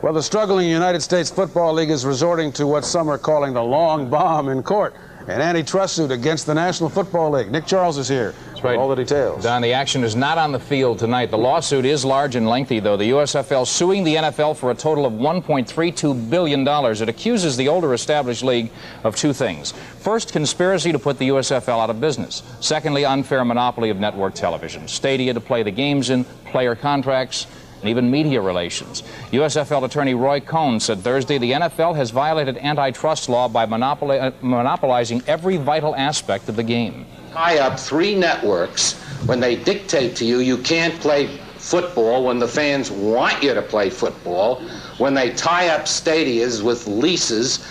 Well, the struggling United States Football League is resorting to what some are calling the long bomb in court, an antitrust suit against the National Football League. Nick Charles is here. That's right. All the details. Don, the action is not on the field tonight. The lawsuit is large and lengthy, though. The USFL suing the NFL for a total of $1.32 billion. It accuses the older established league of two things. First, conspiracy to put the USFL out of business. Secondly, unfair monopoly of network television, stadia to play the games in, player contracts, and even media relations. USFL attorney Roy Cohn said Thursday the NFL has violated antitrust law by monopolizing every vital aspect of the game. Tie up three networks when they dictate to you you can't play football when the fans want you to play football, when they tie up stadiums with leases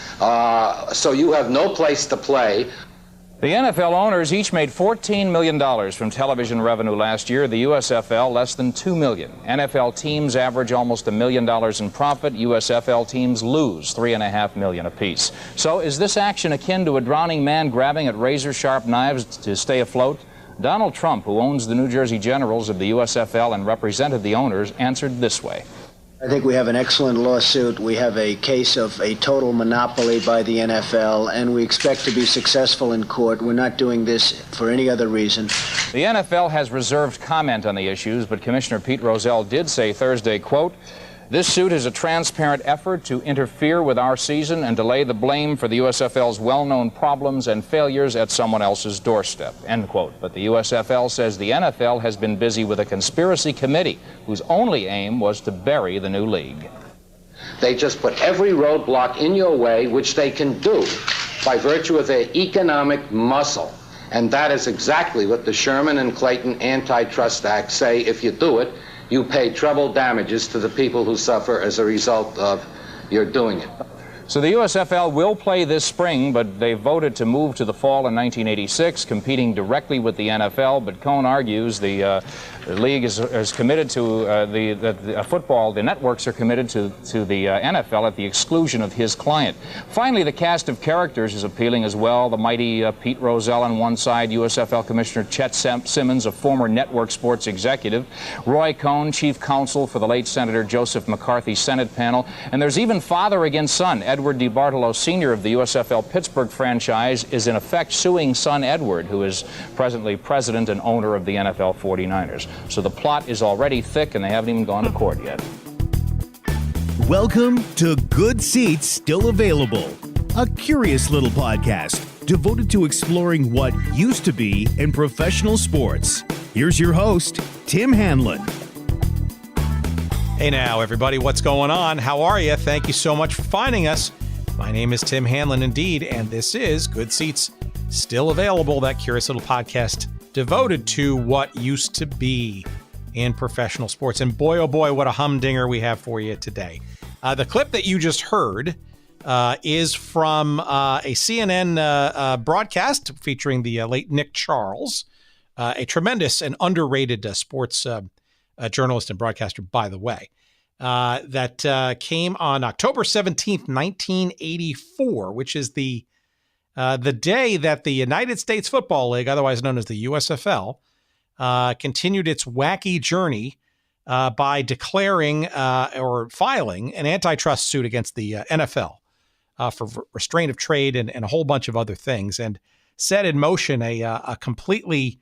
so you have no place to play. The NFL owners each made $14 million from television revenue last year. The USFL less than $2 million. NFL teams average almost $1 million in profit. USFL teams lose $3.5 million apiece. So is this action akin to a drowning man grabbing at razor-sharp knives to stay afloat? Donald Trump, who owns the New Jersey Generals of the USFL and represented the owners, answered this way. I think we have an excellent lawsuit. We have a case of a total monopoly by the NFL, and we expect to be successful in court. We're not doing this for any other reason. The NFL has reserved comment on the issues, but Commissioner Pete Rozelle did say Thursday, quote, "This suit is a transparent effort to interfere with our season and to lay the blame for the USFL's well-known problems and failures at someone else's doorstep," end quote. But the USFL says the NFL has been busy with a conspiracy committee whose only aim was to bury the new league. They just put every roadblock in your way, which they can do by virtue of their economic muscle. And that is exactly what the Sherman and Clayton Antitrust Act say. If you do it, you pay treble damages to the people who suffer as a result of your doing it. So the USFL will play this spring, but they voted to move to the fall in 1986, competing directly with the NFL. But Cohn argues the league is committed to football. The networks are committed to the NFL at the exclusion of his client. Finally, the cast of characters is appealing as well. The mighty Pete Rozelle on one side, USFL Commissioner Chet Simmons, a former network sports executive, Roy Cohn, chief counsel for the late Senator Joseph McCarthy Senate panel, and there's even father against son. Edward DeBartolo Sr. of the USFL Pittsburgh franchise is in effect suing son Edward, who is presently president and owner of the NFL 49ers. So the plot is already thick, and they haven't even gone to court yet. Welcome to Good Seats Still Available, a curious little podcast devoted to exploring what used to be in professional sports. Here's your host, Tim Hanlon. Hey now, everybody, what's going on? How are you? Thank you so much for finding us. My name is Tim Hanlon indeed, and this is Good Seats Still Available, that curious little podcast devoted to what used to be in professional sports. And boy, oh boy, what a humdinger we have for you today. The clip that you just heard is from a CNN broadcast featuring the late Nick Charles, a tremendous and underrated sports journalist and broadcaster, by the way, that came on October 17th, 1984, which is the day that the United States Football League, otherwise known as the USFL, continued its wacky journey by declaring or filing an antitrust suit against the NFL for restraint of trade and a whole bunch of other things, and set in motion a completely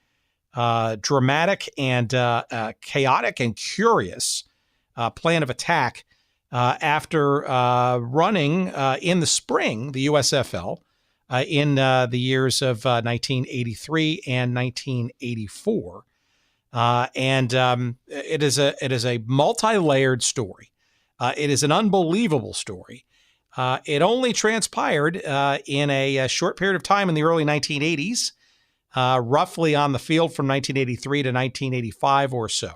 dramatic and chaotic and curious plan of attack after running in the spring, the USFL, in the years of 1983 and 1984. It is a multi-layered story. It is an unbelievable story. It only transpired in a short period of time in the early 1980s, roughly on the field from 1983 to 1985 or so.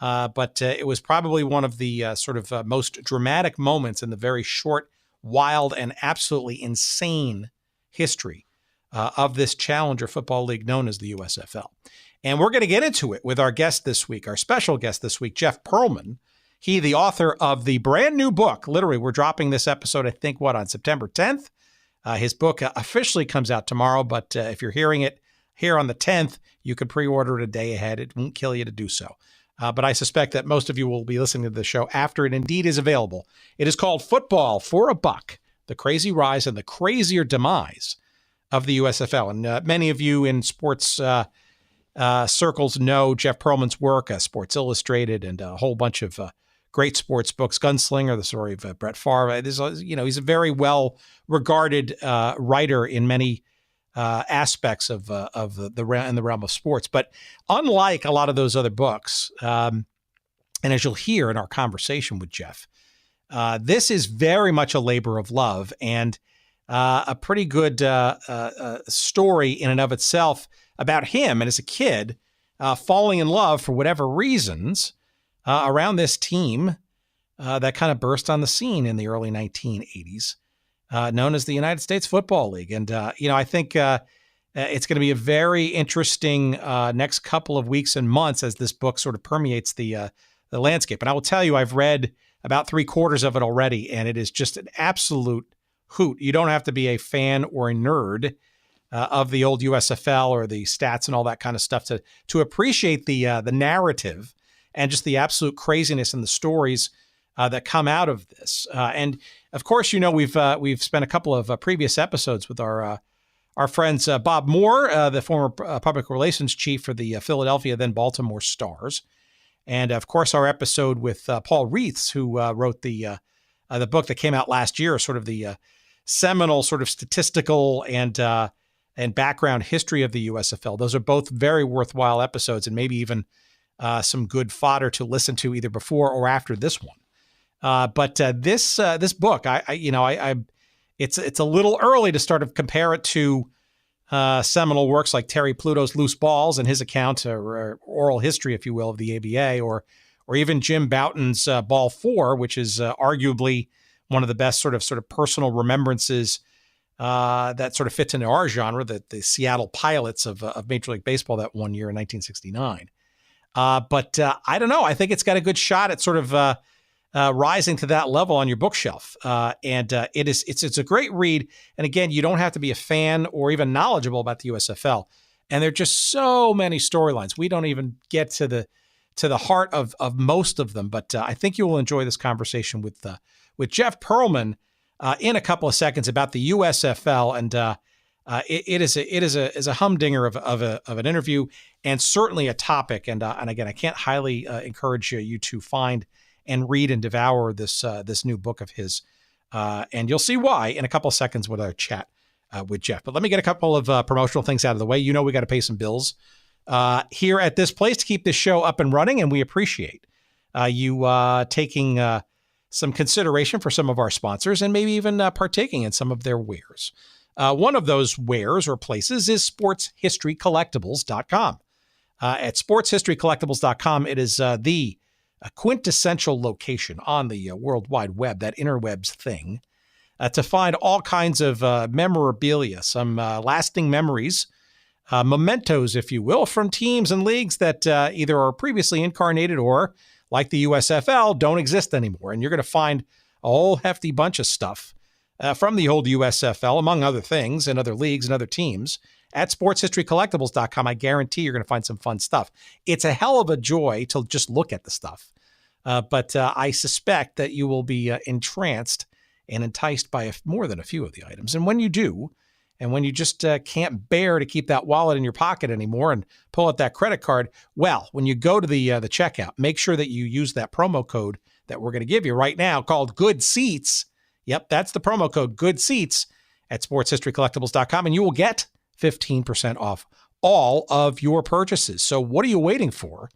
But it was probably one of the most dramatic moments in the very short, wild, and absolutely insane history of this challenger football league known as the USFL. And we're going to get into it with our guest this week, our special guest this week, Jeff Pearlman. He, the author of the brand new book, literally, we're dropping this episode, I think, on September 10th. His book officially comes out tomorrow, but if you're hearing it here on the 10th, you can pre-order it a day ahead. It won't kill you to do so. but I suspect that most of you will be listening to the show after it indeed is available. It is called Football for a Buck, The Crazy Rise and the Crazier Demise of the USFL. And many of you in sports circles know Jeff Pearlman's work, Sports Illustrated, and a whole bunch of great sports books. Gunslinger, the story of Brett Favre. He's a very well-regarded writer in many aspects of the realm of sports. But unlike a lot of those other books, and as you'll hear in our conversation with Jeff, this is very much a labor of love and a pretty good story in and of itself about him and as a kid falling in love for whatever reasons around this team that kind of burst on the scene in the early 1980s. Known as the United States Football League. And, I think it's going to be a very interesting next couple of weeks and months as this book sort of permeates the landscape. And I will tell you, I've read about 3/4 of it already, and it is just an absolute hoot. You don't have to be a fan or a nerd of the old USFL or the stats and all that kind of stuff to appreciate the narrative and just the absolute craziness and the stories that come out of this. And of course, we've spent a couple of previous episodes with our friends, Bob Moore, the former public relations chief for the Philadelphia, then Baltimore Stars. And of course, our episode with Paul Reiths, who wrote the book that came out last year, sort of the seminal sort of statistical and background history of the USFL. Those are both very worthwhile episodes and maybe even some good fodder to listen to either before or after this one. But this book, it's a little early to start to compare it to seminal works like Terry Pluto's Loose Balls and his account, or oral history, if you will, of the ABA, or even Jim Bouton's Ball 4, which is arguably one of the best sort of personal remembrances that sort of fits into our genre, the Seattle Pilots of Major League Baseball that one year in 1969. But I don't know. I think it's got a good shot at sort of rising to that level on your bookshelf. And it's a great read. And again, you don't have to be a fan or even knowledgeable about the USFL. And there are just so many storylines. We don't even get to the heart of most of them. But I think you will enjoy this conversation with Jeff Pearlman in a couple of seconds about the USFL. And it is a humdinger of an interview, and certainly a topic. And again, I can't highly encourage you to find and read and devour this new book of his. And you'll see why in a couple of seconds with our chat with Jeff. But let me get a couple of promotional things out of the way. We got to pay some bills here at this place to keep this show up and running, and we appreciate you taking some consideration for some of our sponsors and maybe even partaking in some of their wares. One of those wares or places is sportshistorycollectibles.com. At sportshistorycollectibles.com, it is the quintessential location on the World Wide Web, that interwebs thing, to find all kinds of memorabilia, some lasting memories, mementos, if you will, from teams and leagues that either are previously incarnated or, like the USFL, don't exist anymore. And you're going to find a whole hefty bunch of stuff from the old USFL, among other things, and other leagues and other teams. At sportshistorycollectibles.com, I guarantee you're going to find some fun stuff. It's a hell of a joy to just look at the stuff. But I suspect that you will be entranced and enticed by more than a few of the items. And when you do, and when you just can't bear to keep that wallet in your pocket anymore and pull out that credit card, well, when you go to the checkout, make sure that you use that promo code that we're going to give you right now called Good Seats. Yep, that's the promo code Good Seats at sportshistorycollectibles.com, and you will get 15% off all of your purchases. So what are you waiting for?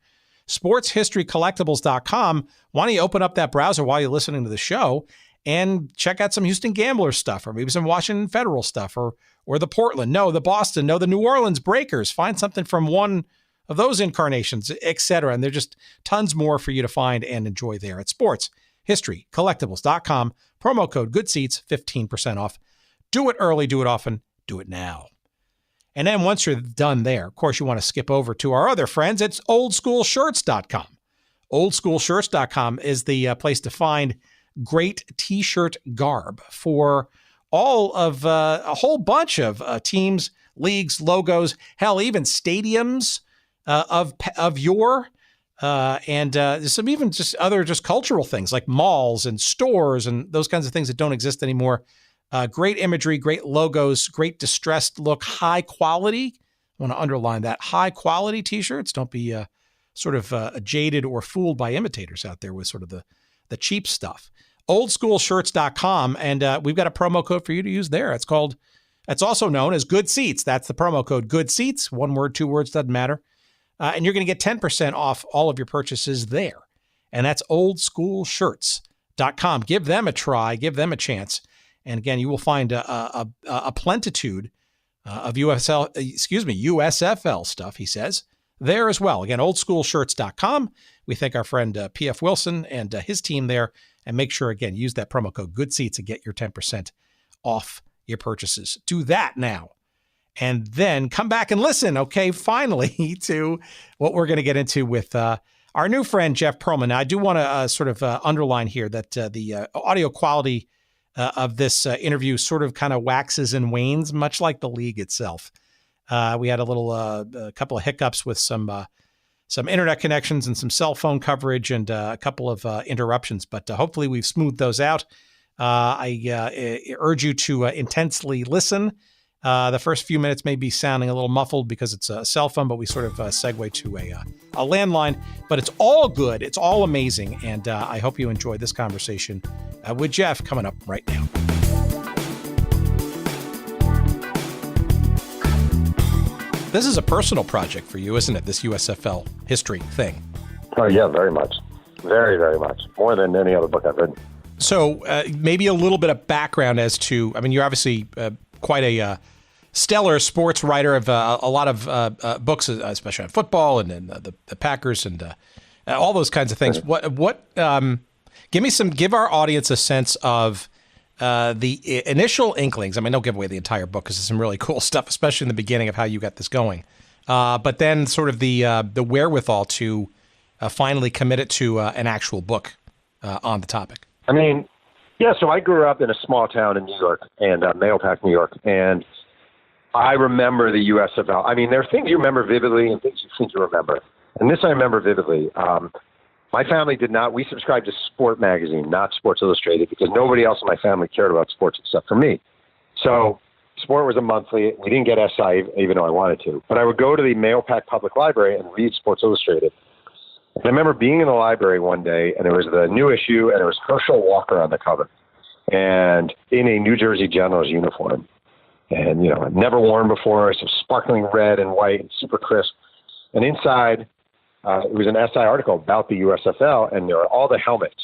sportshistorycollectibles.com. Why don't you open up that browser while you're listening to the show and check out some Houston Gamblers stuff, or maybe some Washington Federal stuff, or the Portland, the Boston, the New Orleans Breakers. Find something from one of those incarnations, etc. And there's just tons more for you to find and enjoy there at sportshistorycollectibles.com. Promo code GoodSeats, 15% off. Do it early, do it often, do it now. And then once you're done there, of course, you want to skip over to our other friends. It's oldschoolshirts.com. Oldschoolshirts.com is the place to find great T-shirt garb for all of a whole bunch of teams, leagues, logos, hell, even stadiums of yore. And there's some even just other just cultural things like malls and stores and those kinds of things that don't exist anymore. Great imagery, great logos, great distressed look, high quality. I want to underline that. High quality T-shirts. Don't be sort of jaded or fooled by imitators out there with sort of the cheap stuff. Oldschoolshirts.com, and we've got a promo code for you to use there. It's also known as Good Seats. That's the promo code, Good Seats. One word, two words, doesn't matter. And you're going to get 10% off all of your purchases there. And that's oldschoolshirts.com. Give them a try. Give them a chance. And again, you will find a plentitude of USFL stuff, he says, there as well. Again, oldschoolshirts.com. We thank our friend P.F. Wilson and his team there. And make sure, again, use that promo code GoodSeats to get your 10% off your purchases. Do that now. And then come back and listen, okay, finally, to what we're going to get into with our new friend, Jeff Pearlman. Now, I do want to sort of underline here that the audio quality of this interview sort of kind of waxes and wanes, much like the league itself. We had a couple of hiccups with some internet connections and some cell phone coverage and a couple of interruptions, but hopefully we've smoothed those out. I urge you to intensely listen. The first few minutes may be sounding a little muffled because it's a cell phone, but we sort of segue to a landline. But it's all good. It's all amazing. And I hope you enjoy this conversation with Jeff coming up right now. This is a personal project for you, isn't it? This USFL history thing. Oh, yeah, very much. Very, very much. More than any other book I've written. So maybe a little bit of background as to, I mean, you're obviously quite a stellar sports writer of a lot of books, especially on football and the Packers and all those kinds of things. Give our audience a sense of the initial inklings. I mean, don't give away the entire book because there's some really cool stuff, especially in the beginning of how you got this going. But then sort of the wherewithal to finally commit it to an actual book on the topic. I mean, yeah, so I grew up in a small town in New York, and Mahopac, New York, and I remember the USFL. I mean, there are things you remember vividly and things you think you remember. And this I remember vividly. My family we subscribed to Sport Magazine, not Sports Illustrated, because nobody else in my family cared about sports except for me. So Sport was a monthly. We didn't get SI, even though I wanted to. But I would go to the Mahopac Public Library and read Sports Illustrated. And I remember being in the library one day, and it was the new issue, and it was Herschel Walker on the cover, and in a New Jersey Generals uniform. And, you know, I'd never worn before, so sparkling red and white and super crisp. And inside, it was an SI article about the USFL, and there were all the helmets.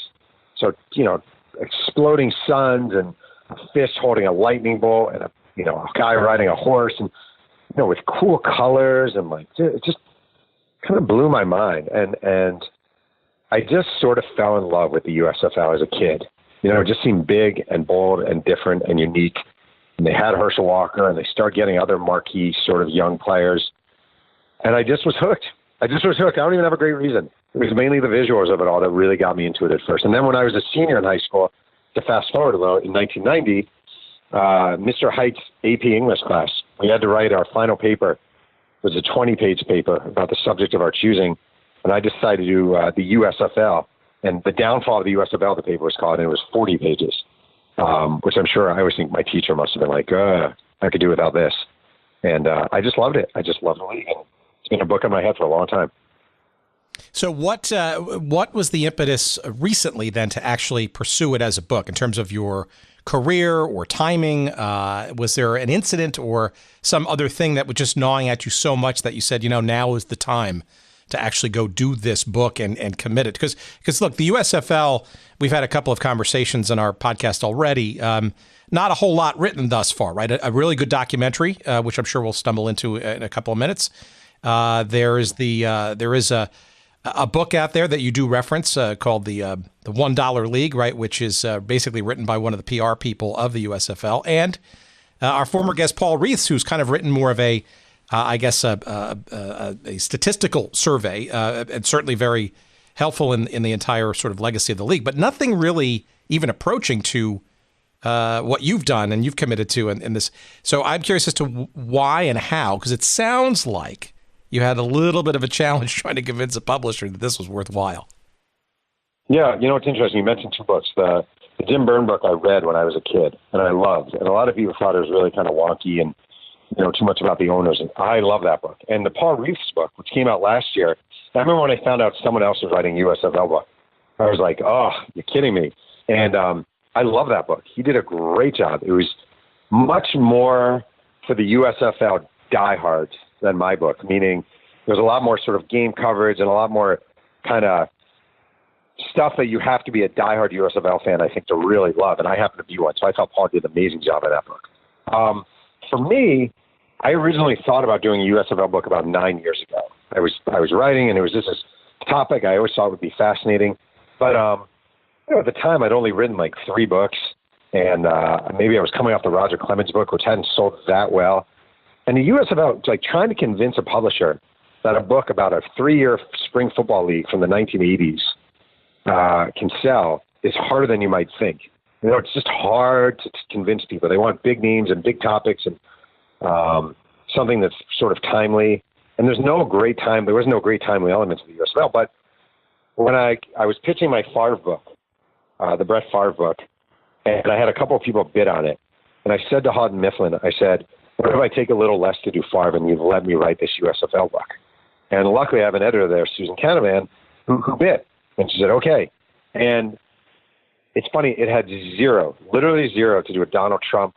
So, you know, exploding suns and a fist holding a lightning bolt and a guy riding a horse, and, you know, with cool colors, and like, it just kind of blew my mind. And I just sort of fell in love with the USFL as a kid. You know, it just seemed big and bold and different and unique. And they had Herschel Walker, and they started getting other marquee sort of young players. And I just was hooked. I don't even have a great reason. It was mainly the visuals of it all that really got me into it at first. And then when I was a senior in high school, to fast forward a little, in 1990, Mr. Height's AP English class, we had to write our final paper. It was a 20-page paper about the subject of our choosing. And I decided to do the USFL. And the downfall of the USFL, the paper was called, and it was 40 pages, which I'm sure I always think my teacher must have been like, I could do without this. And I just loved it. I just loved the league. And it's been a book in my head for a long time. So what was the impetus recently then to actually pursue it as a book in terms of your career or timing? Was there an incident or some other thing that was just gnawing at you so much that you said, you know, now is the time to actually go do this book and commit it? Because look, the USFL, we've had a couple of conversations on our podcast already. Not a whole lot written thus far, right? A really good documentary, which I'm sure we'll stumble into in a couple of minutes. There is a book out there that you do reference called the $1 League, right? Which is basically written by one of the PR people of the USFL, and our former guest Paul Reiths, who's kind of written more of a statistical survey, and certainly very helpful in the entire sort of legacy of the league, but nothing really even approaching to what you've done and you've committed to in this. So I'm curious as to why and how, because it sounds like you had a little bit of a challenge trying to convince a publisher that this was worthwhile. Yeah, it's interesting. You mentioned 2 books. The Jim Byrne book I read when I was a kid, and I loved. And a lot of people thought it was really kind of wonky and, too much about the owners. And I love that book. And the Paul Reeves book, which came out last year, I remember when I found out someone else was writing a USFL book. I was like, oh, you're kidding me. And I love that book. He did a great job. It was much more for the USFL diehards than my book, meaning there's a lot more sort of game coverage and a lot more kind of stuff that you have to be a diehard USFL fan, I think, to really love. And I happen to be one. So I thought Paul did an amazing job in that book. For me, I originally thought about doing a USFL book about 9 years ago. I was writing, and it was just this topic I always thought would be fascinating. But at the time, I'd only written like 3 books, and maybe I was coming off the Roger Clemens book, which hadn't sold that well. And the USFL, like trying to convince a publisher that a book about a 3-year spring football league from the 1980s can sell is harder than you might think. It's just hard to convince people. They want big names and big topics and something that's sort of timely. And there was no great timely elements of the USFL. But when I was pitching my Favre book, the Brett Favre book, and I had a couple of people bid on it, and I said to Houghton Mifflin, I said, what if I take a little less to do Favre and you've let me write this USFL book? And luckily I have an editor there, Susan Canavan, who bid. And she said, okay. And it's funny, it had literally zero to do with Donald Trump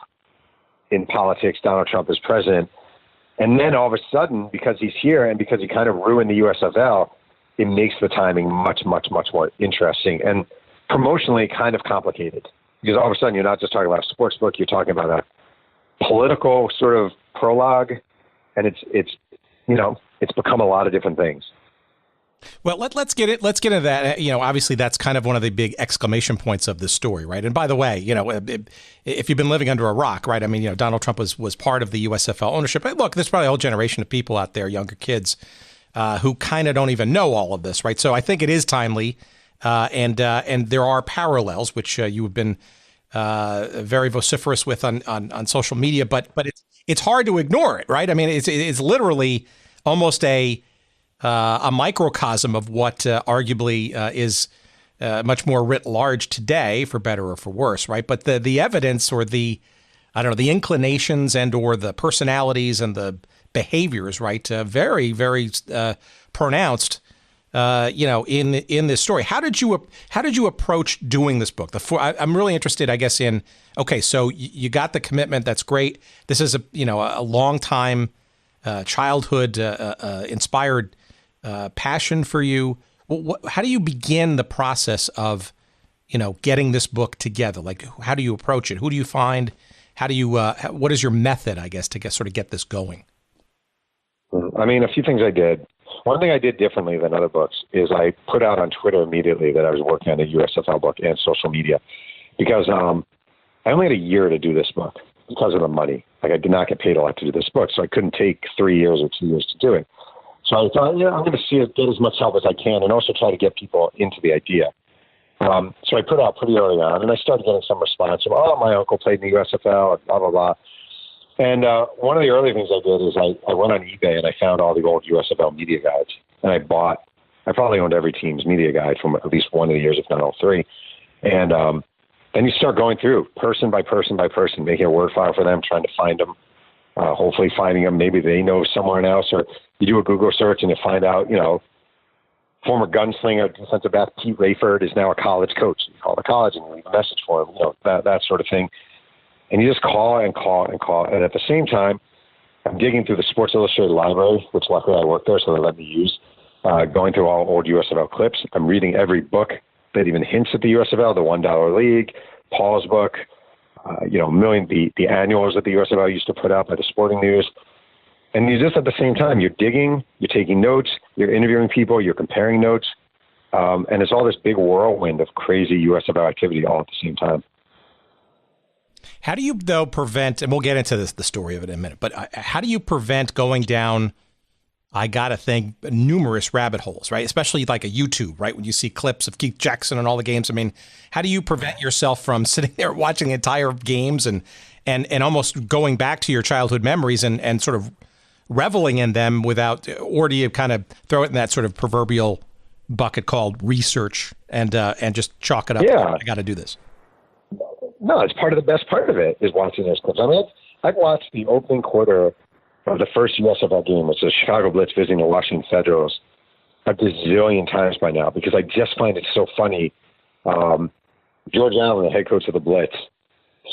in politics, Donald Trump as president. And then all of a sudden, because he's here and because he kind of ruined the USFL, it makes the timing much, much, much more interesting and promotionally kind of complicated. Because all of a sudden, you're not just talking about a sports book, you're talking about a political sort of prologue, and it's become a lot of different things. Well, let's get into that. Obviously that's kind of one of the big exclamation points of this story, right? And by the way, if you've been living under a rock, right? I mean, Donald Trump was part of the USFL ownership. But look, there's probably a whole generation of people out there, younger kids, who kind of don't even know all of this, right? So I think it is timely, and there are parallels, which you have been very vociferous with on social media, but it's hard to ignore it, right? I mean, it's literally almost a microcosm of what arguably is much more writ large today, for better or for worse, right? But the evidence or the inclinations and or the personalities and the behaviors, right, very, very pronounced, in this story. How did you approach doing this book? I'm really interested, I guess, in, okay, so you got the commitment. That's great. This is a long time childhood inspired passion for you. How do you begin the process of, getting this book together? Like, how do you approach it? Who do you find? How do you, what is your method, I guess, to get this going? I mean, a few things I did. One thing I did differently than other books is I put out on Twitter immediately that I was working on a USFL book and social media, because I only had a year to do this book because of the money. Like, I did not get paid a lot to do this book, so I couldn't take 3 years or 2 years to do it. So I thought, I'm going to get as much help as I can and also try to get people into the idea. So I put out pretty early on, and I started getting some response from, my uncle played in the USFL, blah, blah, blah. And one of the early things I did is I went on eBay and I found all the old USFL media guides. And I probably owned every team's media guide from at least one of the years, if not all 3. And then you start going through person by person by person, making a word file for them, trying to find them, hopefully finding them. Maybe they know someone else, or you do a Google search and you find out, former Gunslinger defensive back Pete Rayford is now a college coach. You call the college and leave a message for him, that sort of thing. And you just call and call and call. And at the same time, I'm digging through the Sports Illustrated library, which luckily I work there, so they let me use, going through all old USFL clips. I'm reading every book that even hints at the USFL, the $1 League, Paul's book, the annuals that the USFL used to put out by the Sporting News. And you just, at the same time, you're digging, you're taking notes, you're interviewing people, you're comparing notes. And it's all this big whirlwind of crazy USFL activity all at the same time. How do you, though, prevent, and we'll get into the story of it in a minute, but how do you prevent going down, I got to think, numerous rabbit holes, right? Especially like a YouTube, right? When you see clips of Keith Jackson and all the games. I mean, how do you prevent yourself from sitting there watching entire games and almost going back to your childhood memories and sort of reveling in them without, or do you kind of throw it in that sort of proverbial bucket called research and just chalk it up? Yeah. I got to do this. No, it's part of the best part of it is watching those clips. I mean, I've watched the opening quarter of the first USFL game, which is the Chicago Blitz visiting the Washington Federals, a gazillion times by now because I just find it so funny. George Allen, the head coach of the Blitz,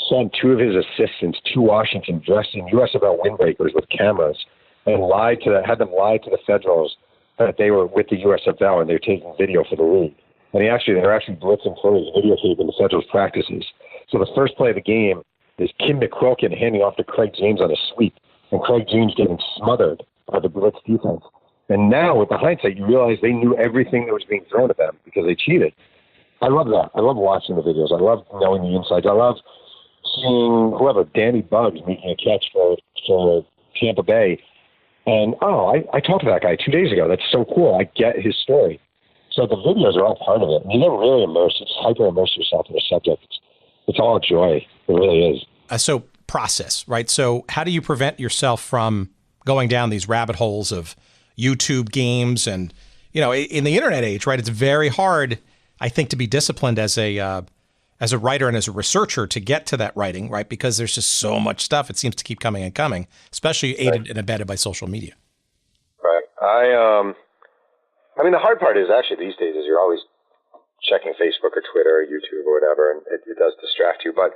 sent two of his assistants to Washington dressed in USFL windbreakers with cameras and had them lie to the Federals that they were with the USFL and they were taking video for the league. And they're actually Blitz employees videotaping the Federals practices. So the first play of the game is Kim McQuilkin handing off to Craig James on a sweep, and Craig James getting smothered by the Blitz defense. And now, with the hindsight, you realize they knew everything that was being thrown at them because they cheated. I love that. I love watching the videos. I love knowing the insights. I love seeing Danny Bugs making a catch for Tampa Bay. And, I talked to that guy 2 days ago. That's so cool. I get his story. So the videos are all part of it. And you never really immerse. It's hyper-immerse yourself in the subject. It's all joy. It really is. So process, right? So how do you prevent yourself from going down these rabbit holes of YouTube games? And, in the internet age, right, it's very hard, I think, to be disciplined as a writer and as a researcher to get to that writing, right? Because there's just so much stuff. It seems to keep coming and coming, especially aided and abetted by social media. Right. I mean, the hard part is actually these days is you're always checking Facebook or Twitter or YouTube or whatever, and it does distract you. But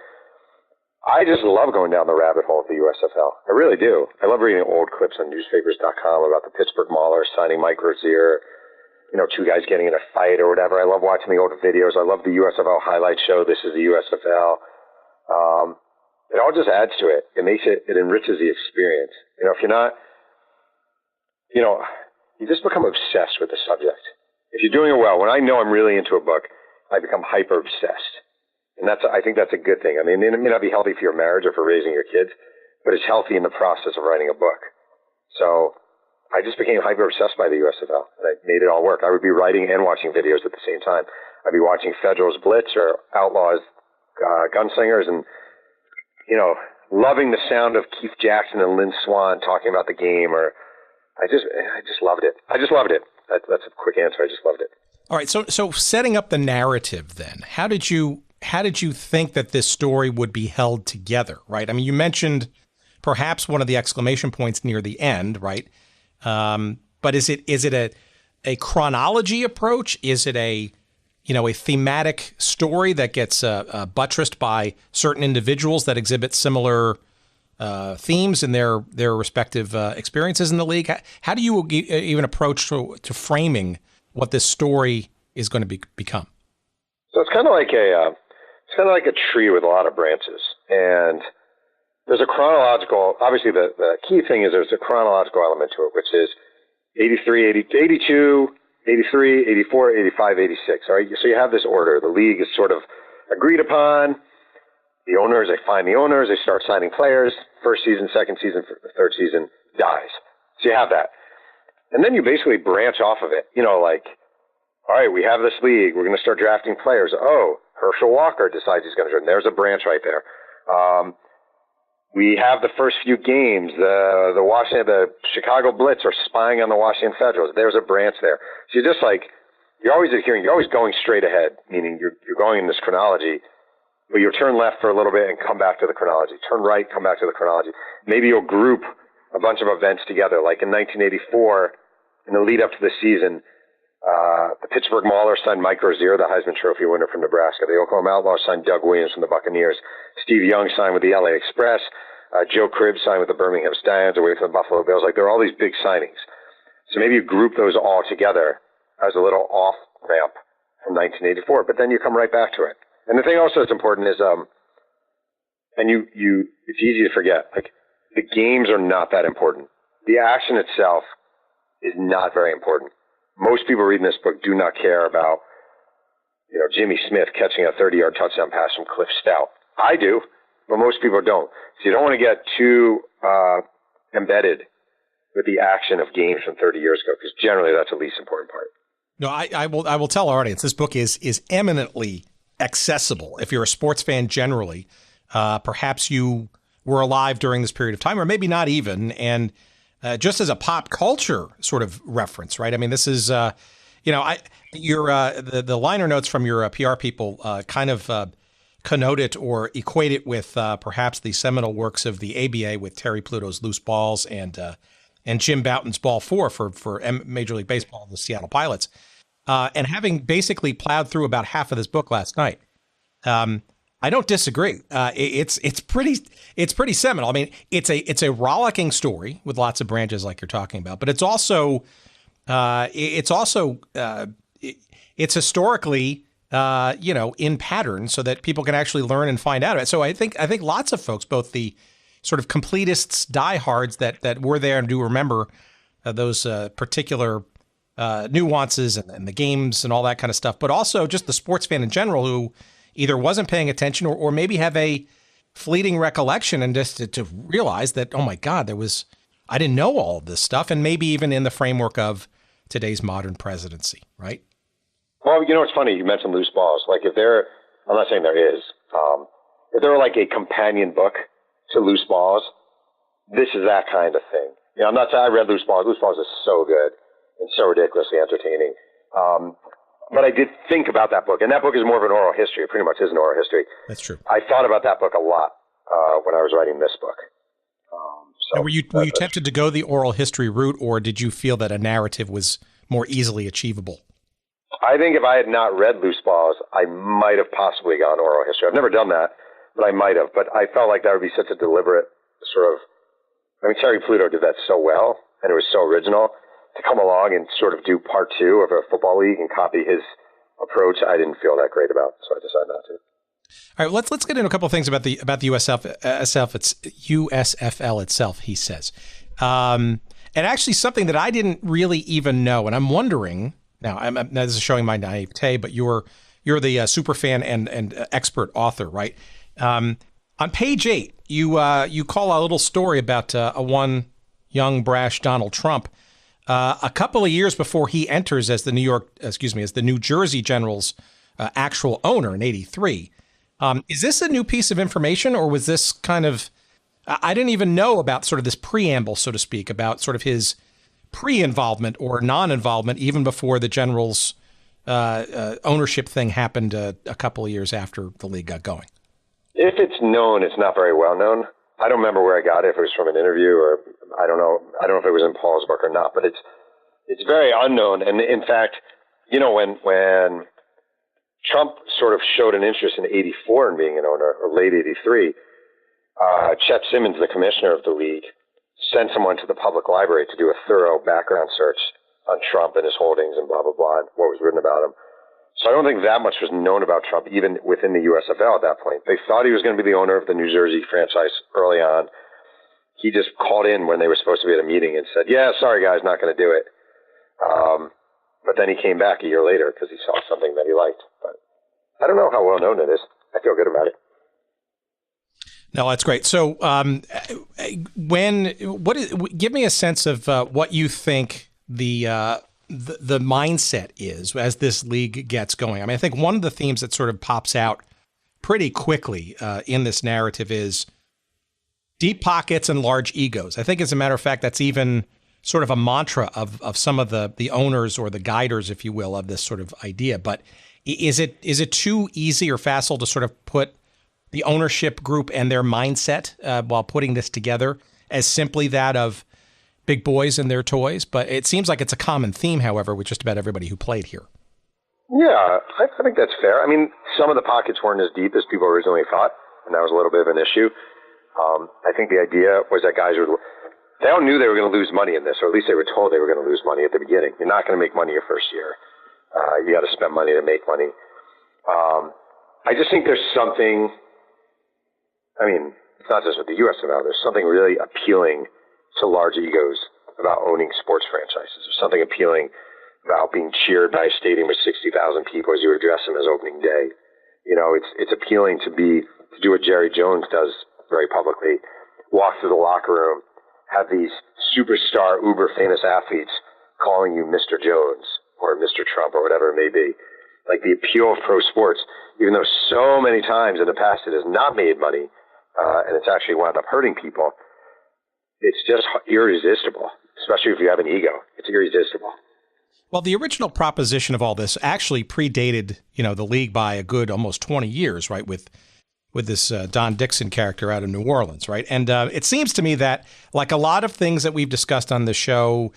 I just love going down the rabbit hole of the USFL. I really do. I love reading old clips on newspapers.com about the Pittsburgh Maulers signing Mike Crazier, two guys getting in a fight or whatever. I love watching the old videos. I love the USFL highlight show. This is the USFL. It all just adds to it. It enriches the experience. If you're not, you just become obsessed with the subject. If you're doing it well, when I know I'm really into a book, I become hyper obsessed. And I think that's a good thing. I mean, it may not be healthy for your marriage or for raising your kids, but it's healthy in the process of writing a book. So I just became hyper obsessed by the USFL, and I made it all work. I would be writing and watching videos at the same time. I'd be watching Federals Blitz or Outlaws Gunslingers, and loving the sound of Keith Jackson and Lynn Swann talking about the game. Or I just loved it. I just loved it. That's a quick answer. I just loved it. All right. So setting up the narrative, then, how did you think that this story would be held together? Right. I mean, you mentioned perhaps one of the exclamation points near the end, right? But is it a chronology approach? Is it a thematic story that gets buttressed by certain individuals that exhibit similar themes in their respective experiences in the league? How do you even approach to framing what this story is going to become? So it's kind of like a tree with a lot of branches, and there's a chronological. Obviously, the key thing is there's a chronological element to it, which is 83, 82, 83, 84, 85, 86. All right, so you have this order. The league is sort of agreed upon. The owners, they find the owners, they start signing players. First season, second season, third season dies. So you have that. And then you basically branch off of it. All right, we have this league. We're going to start drafting players. Oh, Herschel Walker decides he's going to join. There's a branch right there. We have the first few games. The Chicago Blitz are spying on the Washington Federals. There's a branch there. So you're just you're always adhering. You're always going straight ahead, meaning you're going in this chronology. But you'll turn left for a little bit and come back to the chronology. Turn right, come back to the chronology. Maybe you'll group a bunch of events together. Like in 1984, in the lead up to the season, the Pittsburgh Maulers signed Mike Crazier, the Heisman Trophy winner from Nebraska. The Oklahoma Outlaws signed Doug Williams from the Buccaneers. Steve Young signed with the LA Express. Joe Cribbs signed with the Birmingham Stallions away from the Buffalo Bills. There are all these big signings. So maybe you group those all together as a little off ramp from 1984, but then you come right back to it. And the thing also that's important is, it's easy to forget, the games are not that important. The action itself is not very important. Most people reading this book do not care about, Jimmy Smith catching a 30-yard touchdown pass from Cliff Stout. I do, but most people don't. So you don't want to get too embedded with the action of games from 30 years ago, because generally that's the least important part. No, I will tell our audience this book is eminently accessible. If you're a sports fan generally, perhaps you were alive during this period of time, or maybe not even, and just as a pop culture sort of reference, right? I mean, this is, the liner notes from your PR people kind of connote it or equate it with perhaps the seminal works of the ABA with Terry Pluto's Loose Balls and Jim Bouton's Ball 4 for Major League Baseball, the Seattle Pilots. And having basically plowed through about half of this book last night, I don't disagree. It's pretty seminal. I mean, it's a rollicking story with lots of branches like you're talking about, but it's historically in pattern so that people can actually learn and find out. So I think lots of folks, both the sort of completists, diehards that were there and do remember those particular nuances and the games and all that kind of stuff, but also just the sports fan in general who either wasn't paying attention or maybe have a fleeting recollection and just to realize that, oh my God, I didn't know all of this stuff, and maybe even in the framework of today's modern presidency, right? Well, it's funny, you mentioned Loose Balls. Like I'm not saying there is, if there were like a companion book to Loose Balls, this is that kind of thing. I'm not saying I read Loose Balls. Loose Balls is so good and so ridiculously entertaining. But I did think about that book, and that book is more of an oral history. It pretty much is an oral history. That's true. I thought about that book a lot when I was writing this book. Now, were you tempted to go the oral history route, or did you feel that a narrative was more easily achievable? I think if I had not read Loose Balls, I might have possibly gone oral history. I've never done that, but I might have. But I felt like that would be such a deliberate sort of, Terry Pluto did that so well, and it was so original. To come along and sort of do part 2 of a football league and copy his approach, I didn't feel that great about, so I decided not to. All right, let's get into a couple of things about the USFL itself. He says, and actually something that I didn't really even know, and I'm wondering now. This is showing my naivete, but you're the super fan and expert author, right? On page 8, you call a little story about one young brash Donald Trump. A couple of years before he enters as the New Jersey General's actual owner in '83. Is this a new piece of information, or was this kind of, I didn't even know about sort of this preamble, so to speak, about sort of his pre-involvement or non-involvement even before the General's ownership thing happened a couple of years after the league got going? If it's known, it's not very well known. I don't remember where I got it, if it was from an interview or I don't know. I don't know if it was in Paul's book or not, but it's very unknown. And in fact, when Trump sort of showed an interest in '84 in being an owner, or late '83, Chet Simmons, the commissioner of the league, sent someone to the public library to do a thorough background search on Trump and his holdings and blah, blah, blah, and what was written about him. So I don't think that much was known about Trump, even within the USFL at that point. They thought he was going to be the owner of the New Jersey franchise early on. He just called in when they were supposed to be at a meeting and said, yeah, sorry, guys, not going to do it. But then he came back a year later because he saw something that he liked. But I don't know how well known it is. I feel good about it. No, that's great. So give me a sense of what you think the mindset is as this league gets going. I mean, I think one of the themes that sort of pops out pretty quickly in this narrative is deep pockets and large egos. I think, as a matter of fact, that's even sort of a mantra of some of the owners or the guiders, if you will, of this sort of idea. But is it too easy or facile to sort of put the ownership group and their mindset while putting this together as simply that of big boys and their toys? But it seems like it's a common theme, however, with just about everybody who played here. Yeah, I think that's fair. I mean, some of the pockets weren't as deep as people originally thought, and that was a little bit of an issue. I think the idea was that guys they all knew they were going to lose money in this, or at least they were told they were going to lose money at the beginning. You're not going to make money your first year. You got to spend money to make money. I just think there's something, I mean, it's not just with the USFL, there's something really appealing to large egos about owning sports franchises. There's something appealing about being cheered by a stadium with 60,000 people as you address them as opening day. It's appealing to do what Jerry Jones does very publicly, walk through the locker room, have these superstar, uber famous athletes calling you Mr. Jones or Mr. Trump or whatever it may be. Like the appeal of pro sports, even though so many times in the past it has not made money, and it's actually wound up hurting people, it's just irresistible, especially if you have an ego. It's irresistible. Well, the original proposition of all this actually predated, the league by a good almost 20 years, right, with this Don Dixon character out of New Orleans, right? And it seems to me that, like a lot of things that we've discussed on the show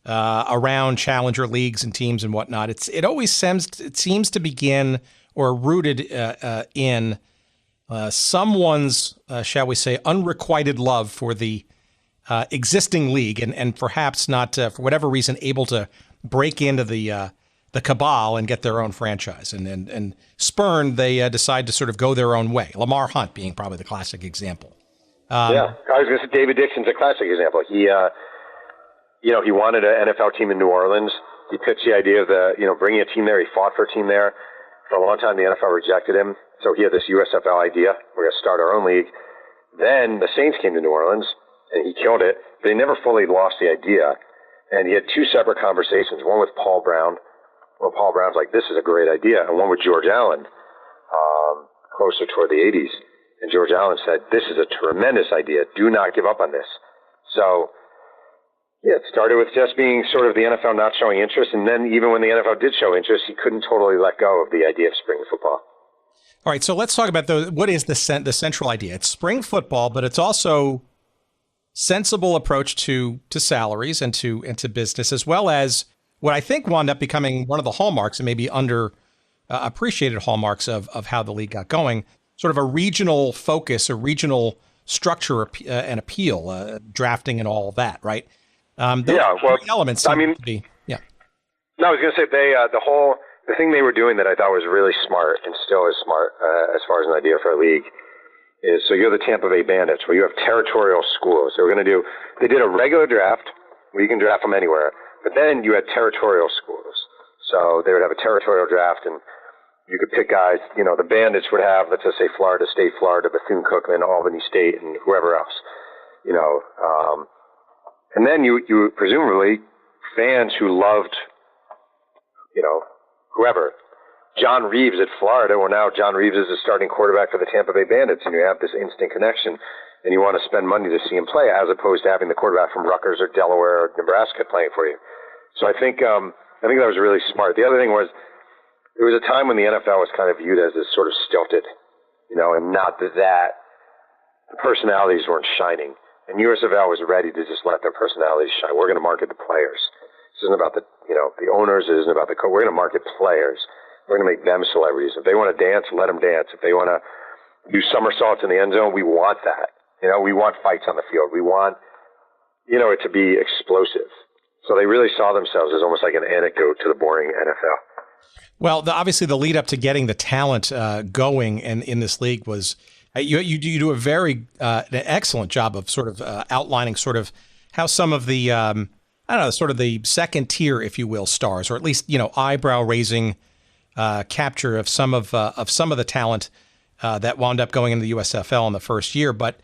around challenger leagues and teams and whatnot, it always seems to begin or rooted in someone's, shall we say, unrequited love for the existing league, and perhaps not, for whatever reason, able to break into the cabal and get their own franchise. And spurned, they decide to sort of go their own way. Lamar Hunt being probably the classic example. Yeah, I was going to say David Dixon's a classic example. He wanted an NFL team in New Orleans. He pitched the idea of bringing a team there. He fought for a team there. For a long time, the NFL rejected him. So he had this USFL idea. We're going to start our own league. Then the Saints came to New Orleans, and he killed it. But he never fully lost the idea. And he had two separate conversations, one with Paul Brown, where Paul Brown's like, this is a great idea, and one with George Allen, closer toward the 80s. And George Allen said, this is a tremendous idea. Do not give up on this. So, yeah, it started with just being sort of the NFL not showing interest, and then even when the NFL did show interest, he couldn't totally let go of the idea of spring football. All right, so let's talk about what is the central idea. It's spring football, but it's also sensible approach to salaries and to business, as well as what I think wound up becoming one of the hallmarks and maybe under appreciated hallmarks of how the league got going, sort of a regional focus, a regional structure and appeal, drafting and all that, right? Elements. I mean, No, I was going to say the thing they were doing that I thought was really smart and still is smart as far as an idea for a league is, so you have the Tampa Bay Bandits, where you have territorial schools. So they did a regular draft where you can draft from anywhere, but then you had territorial schools. So they would have a territorial draft, and you could pick guys. The Bandits would have, let's just say, Florida State, Florida, Bethune-Cookman, Albany State, and whoever else. And then you presumably fans who loved, whoever. John Reeves at Florida, well, now John Reeves is the starting quarterback for the Tampa Bay Bandits, and you have this instant connection, and you want to spend money to see him play, as opposed to having the quarterback from Rutgers or Delaware or Nebraska playing for you. So I think that was really smart. The other thing was, there was a time when the NFL was kind of viewed as this sort of stilted, and not that the personalities weren't shining. And USFL was ready to just let their personalities shine. We're going to market the players. This isn't about the owners. It isn't about the we're going to market players. We're going to make them celebrities. If they want to dance, let them dance. If they want to do somersaults in the end zone, we want that. We want fights on the field. We want, it to be explosive. So they really saw themselves as almost like an antidote to the boring NFL. Well, obviously the lead up to getting the talent going in this league was you do a very an excellent job of sort of outlining sort of how some of the sort of the second tier, if you will, stars, or at least eyebrow raising capture of some of the talent that wound up going into the USFL in the first year, but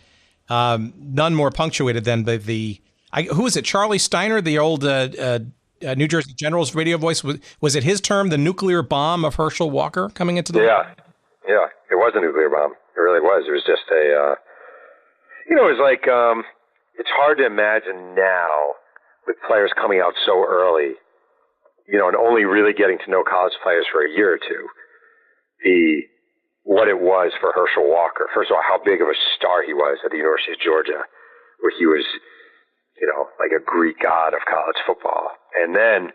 none more punctuated than who is it? Charlie Steiner, the old New Jersey General's radio voice. Was it his term, the nuclear bomb of Herschel Walker coming into the league? Yeah, it was a nuclear bomb. It really was. It was just it was like, it's hard to imagine now with players coming out so early, and only really getting to know college players for a year or two, what it was for Herschel Walker. First of all, how big of a star he was at the University of Georgia, where he was, like a Greek god of college football. And then,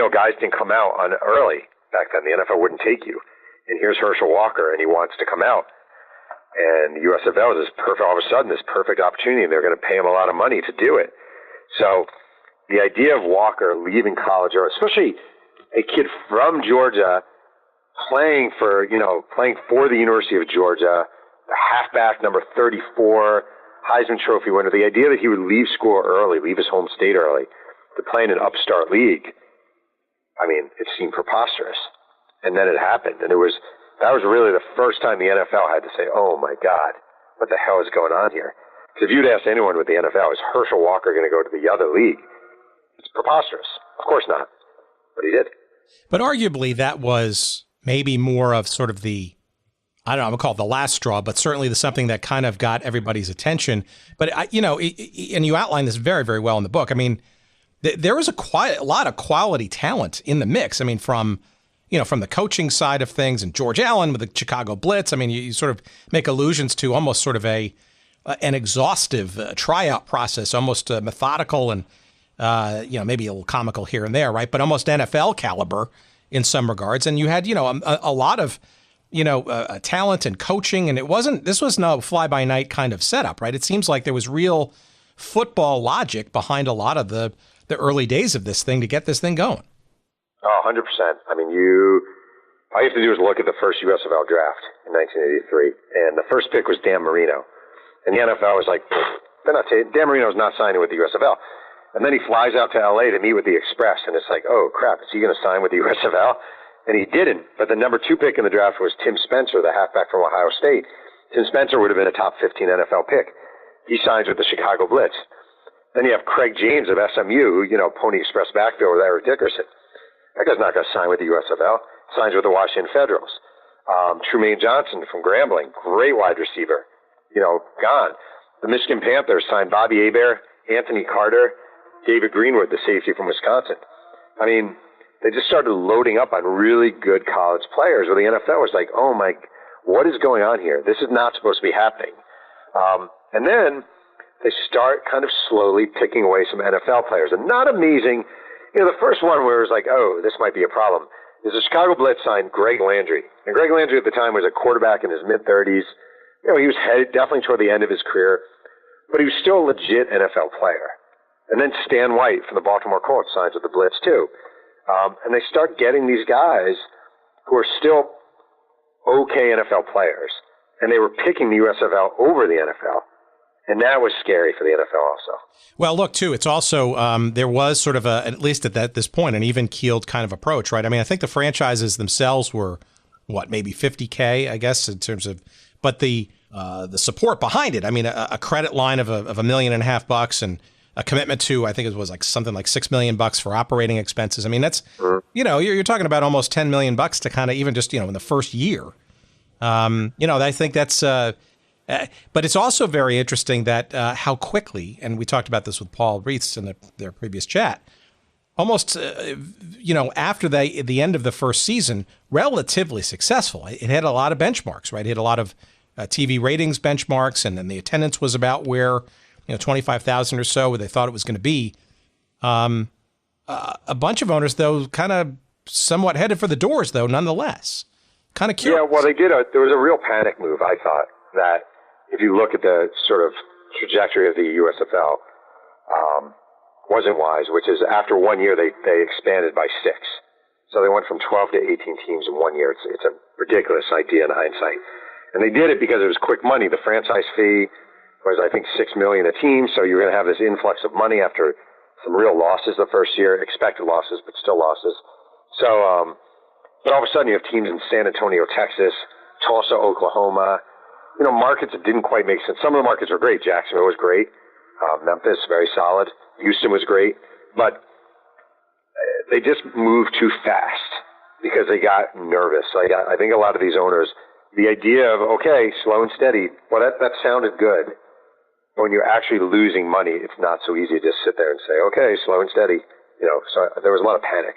guys didn't come out on early back then. The NFL wouldn't take you. And here's Herschel Walker, and he wants to come out. And the USFL is all of a sudden, this perfect opportunity, and they're going to pay him a lot of money to do it. So the idea of Walker leaving college, or especially a kid from Georgia playing for the University of Georgia, the halfback number 34, Heisman Trophy winner, the idea that he would leave school early, leave his home state early, to play in an upstart league, it seemed preposterous. And then it happened, and that was really the first time the NFL had to say, oh my God, what the hell is going on here? Because if you'd asked anyone with the NFL, is Herschel Walker going to go to the other league? It's preposterous. Of course not. But he did. But arguably that was maybe more of sort of the I don't know, I'm going to call it the last straw, but certainly something that kind of got everybody's attention. But, and you outline this very, very well in the book. I mean, there was a lot of quality talent in the mix. I mean, from the coaching side of things, and George Allen with the Chicago Blitz. I mean, you sort of make allusions to almost sort of an exhaustive tryout process, almost methodical and, maybe a little comical here and there, right? But almost NFL caliber in some regards. And you had, a lot of, talent and coaching, and this was no fly-by-night kind of setup, right? It seems like there was real football logic behind a lot of the early days of this thing to get this thing going. Oh, 100%. I mean, all you have to do is look at the first USFL draft in 1983, and the first pick was Dan Marino. And the NFL was like, Dan Marino's not signing with the USFL. And then he flies out to L.A. to meet with the Express, and it's like, oh, crap, is he going to sign with the USFL? And he didn't. But the number 2 pick in the draft was Tim Spencer, the halfback from Ohio State. Tim Spencer would have been a top 15 NFL pick. He signs with the Chicago Blitz. Then you have Craig James of SMU, Pony Express backfield with Eric Dickerson. That guy's not going to sign with the USFL. Signs with the Washington Federals. Trumaine Johnson from Grambling, great wide receiver, gone. The Michigan Panthers signed Bobby Hebert, Anthony Carter, David Greenwood, the safety from Wisconsin. I mean, they just started loading up on really good college players, where the NFL was like, oh my, what is going on here? This is not supposed to be happening. And then they start kind of slowly picking away some NFL players. And not amazing. The first one where it was like, oh, this might be a problem, is the Chicago Blitz signed Greg Landry. And Greg Landry at the time was a quarterback in his mid-30s. He was headed definitely toward the end of his career, but he was still a legit NFL player. And then Stan White from the Baltimore Colts signs with the Blitz too. And they start getting these guys who are still okay NFL players, and they were picking the USFL over the NFL. And that was scary for the NFL also. Well, look, too, it's also, there was sort of at least at this point, an even-keeled kind of approach, right? I mean, I think the franchises themselves were, maybe $50K, I guess, in terms of, but the support behind it, I mean, a credit line of $1.5 million and a commitment to, I think it was like something like $6 million for operating expenses. I mean, that's, you're talking about almost $10 million to kind of even just, in the first year. I think that's, but it's also very interesting that how quickly, and we talked about this with Paul Reiths in their previous chat, almost, after the end of the first season, relatively successful. It had a lot of benchmarks, right? It had a lot of TV ratings benchmarks, and then the attendance was about where, 25,000 or so, where they thought it was going to be. A bunch of owners, though, kind of somewhat headed for the doors, though, nonetheless. Kind of curious. Yeah, well, there was a real panic move, I thought, that if you look at the sort of trajectory of the USFL, wasn't wise, which is after 1 year, they expanded by 6. So they went from 12 to 18 teams in 1 year. It's a ridiculous idea in hindsight. And they did it because it was quick money. The franchise fee was, I think, $6 million a team. So you're going to have this influx of money after some real losses the first year, expected losses, but still losses. So, but all of a sudden you have teams in San Antonio, Texas, Tulsa, Oklahoma, markets that didn't quite make sense. Some of the markets were great. Jacksonville was great. Memphis, very solid. Houston was great. But they just moved too fast because they got nervous. I think a lot of these owners, the idea of, okay, slow and steady, well, that sounded good. When you're actually losing money, it's not so easy to just sit there and say, okay, slow and steady. So there was a lot of panic.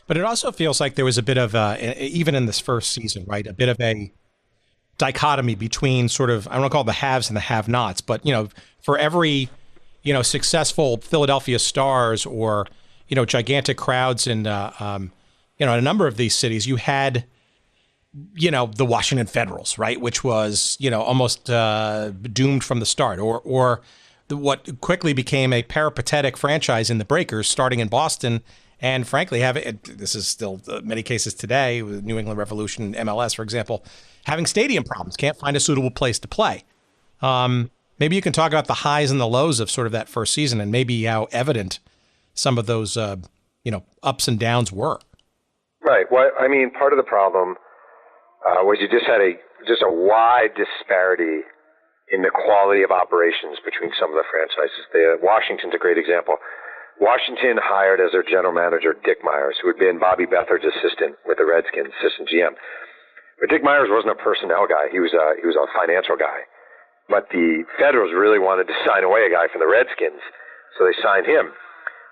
But it also feels like there was a bit of, even in this first season, right, a bit of a dichotomy between sort of, I don't want to call it the haves and the have-nots, but, for every, successful Philadelphia Stars or, gigantic crowds in, a number of these cities, you had, the Washington Federals, right, which was, almost doomed from the start, or what quickly became a peripatetic franchise in the Breakers, starting in Boston, and frankly, this is still many cases today, with New England Revolution, MLS, for example, having stadium problems, can't find a suitable place to play. Maybe you can talk about the highs and the lows of sort of that first season, and maybe how evident some of those, ups and downs were. Right. Well, I mean, part of the problem was you just had a wide disparity in the quality of operations between some of the franchises. Washington's a great example. Washington hired as their general manager Dick Myers, who had been Bobby Beathard's assistant with the Redskins, assistant GM. But Dick Myers wasn't a personnel guy. He was a financial guy. But the Federals really wanted to sign away a guy from the Redskins, so they signed him.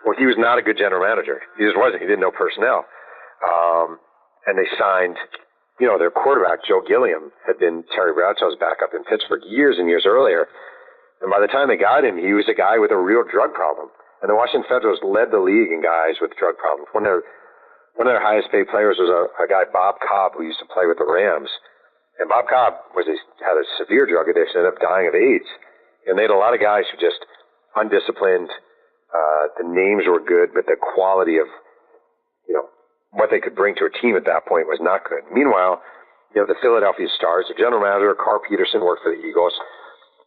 Well, he was not a good general manager. He just wasn't. He didn't know personnel. And they signed, their quarterback, Joe Gilliam, had been Terry Bradshaw's backup in Pittsburgh years and years earlier. And by the time they got him, he was a guy with a real drug problem. And the Washington Federals led the league in guys with drug problems. One of their highest paid players was a guy, Bob Cobb, who used to play with the Rams. And Bob Cobb had a severe drug addiction, ended up dying of AIDS. And they had a lot of guys who just undisciplined. The names were good, but the quality of, what they could bring to a team at that point was not good. Meanwhile, the Philadelphia Stars, the general manager, Carl Peterson, worked for the Eagles.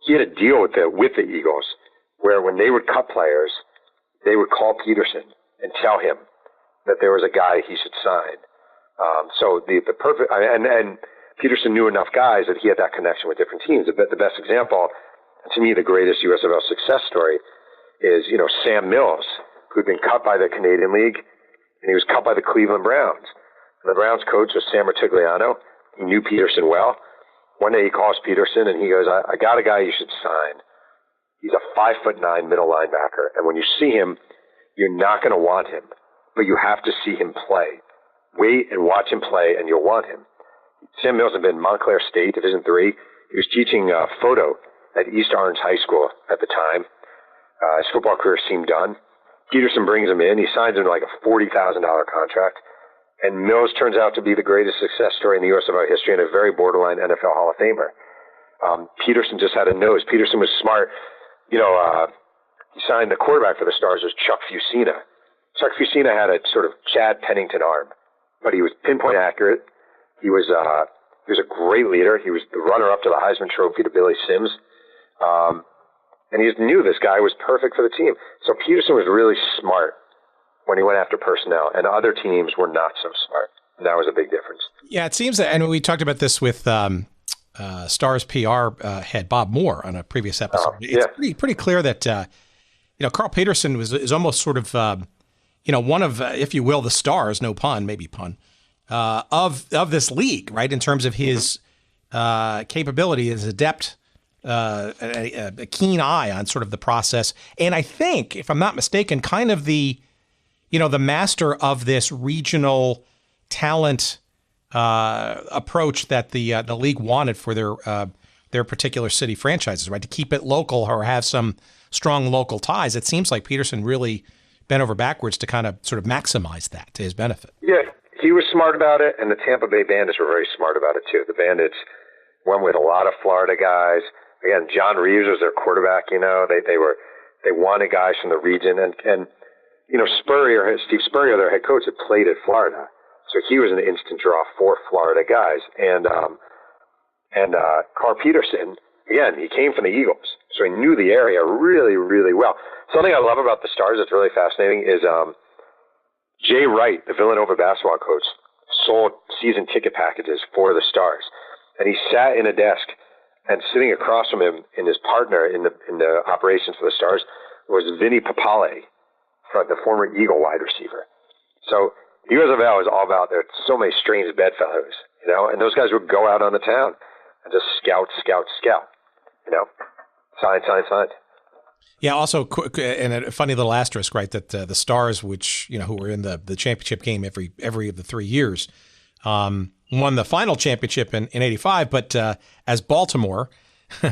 He had a deal with the Eagles where when they would cut players, they would call Peterson and tell him that there was a guy he should sign. So the perfect, and Peterson knew enough guys that he had that connection with different teams. The best example, to me, the greatest USFL success story is, Sam Mills, who'd been cut by the Canadian League, and he was cut by the Cleveland Browns. And the Browns coach was Sam Rutigliano. He knew Peterson well. One day he calls Peterson and he goes, I got a guy you should sign. He's a 5'9" middle linebacker. And when you see him, you're not going to want him, but you have to see him play. Wait and watch him play and you'll want him. Sam Mills had been Montclair State, Division III. He was teaching photo at East Orange High School at the time. His football career seemed done. Peterson brings him in. He signs him to like a $40,000 contract. And Mills turns out to be the greatest success story in the USFL history and a very borderline NFL Hall of Famer. Peterson just had a nose. Peterson was smart. He signed the quarterback for the Stars was Chuck Fusina. Chuck Fusina had a sort of Chad Pennington arm, but he was pinpoint accurate. He was a great leader. He was the runner-up to the Heisman Trophy to Billy Sims. And he just knew this guy was perfect for the team. So Peterson was really smart when he went after personnel, and other teams were not so smart. And that was a big difference. Yeah, it seems that, and we talked about this with Stars PR head Bob Moore on a previous episode. It's pretty clear that Carl Peterson is almost sort of one of, if you will, the stars, no pun, maybe pun, of this league, right? In terms of his capability as adept. A keen eye on sort of the process. And I think, if I'm not mistaken, kind of the master of this regional talent approach that the league wanted for their particular city franchises, right? To keep it local or have some strong local ties. It seems like Peterson really bent over backwards to kind of sort of maximize that to his benefit. Yeah, he was smart about it, and the Tampa Bay Bandits were very smart about it too. The Bandits went with a lot of Florida guys. Again, John Reeves was their quarterback. They wanted guys from the region, and Steve Spurrier, their head coach, had played at Florida, so he was an instant draw for Florida guys. And Carl Peterson, again, he came from the Eagles, so he knew the area really, really well. Something I love about the Stars that's really fascinating is Jay Wright, the Villanova basketball coach, sold season ticket packages for the Stars, and he sat in a desk. And sitting across from him and his partner in the operations for the Stars was Vinny Papale, the former Eagle wide receiver. So the USFL is all about, there are so many strange bedfellows, and those guys would go out on the town and just scout, sign. Yeah, also, and a funny little asterisk, right, that the Stars, which, who were in the championship game every of the 3 years, won the final championship in 85, but as Baltimore,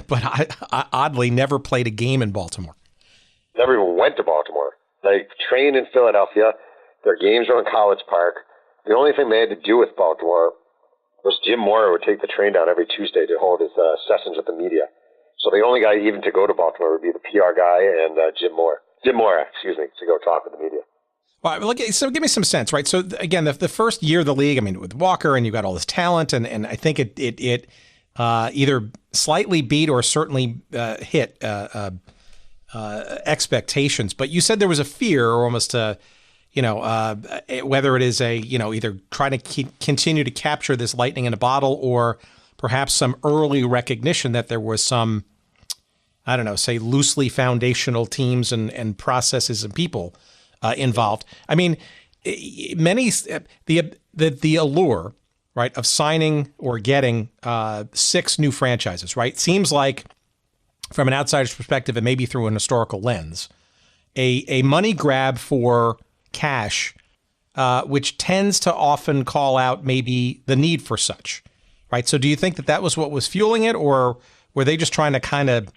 but oddly never played a game in Baltimore. Never even went to Baltimore. They trained in Philadelphia. Their games were in College Park. The only thing they had to do with Baltimore was Jim Mora would take the train down every Tuesday to hold his sessions with the media. So the only guy even to go to Baltimore would be the PR guy and Jim Mora, to go talk with the media. Well, look, so give me some sense, right? So again, the first year of the league, I mean, with Walker and you got all this talent, and I think it either slightly beat or certainly hit expectations. But you said there was a fear, or almost whether it is either trying to continue to capture this lightning in a bottle, or perhaps some early recognition that there was some, I don't know, say loosely foundational teams and processes and people involved. I mean, the allure, right, of signing or getting 6 new franchises, right? Seems like, from an outsider's perspective and maybe through an historical lens, a money grab for cash, which tends to often call out maybe the need for such, right? So do you think that that was what was fueling it, or were they just trying to kind of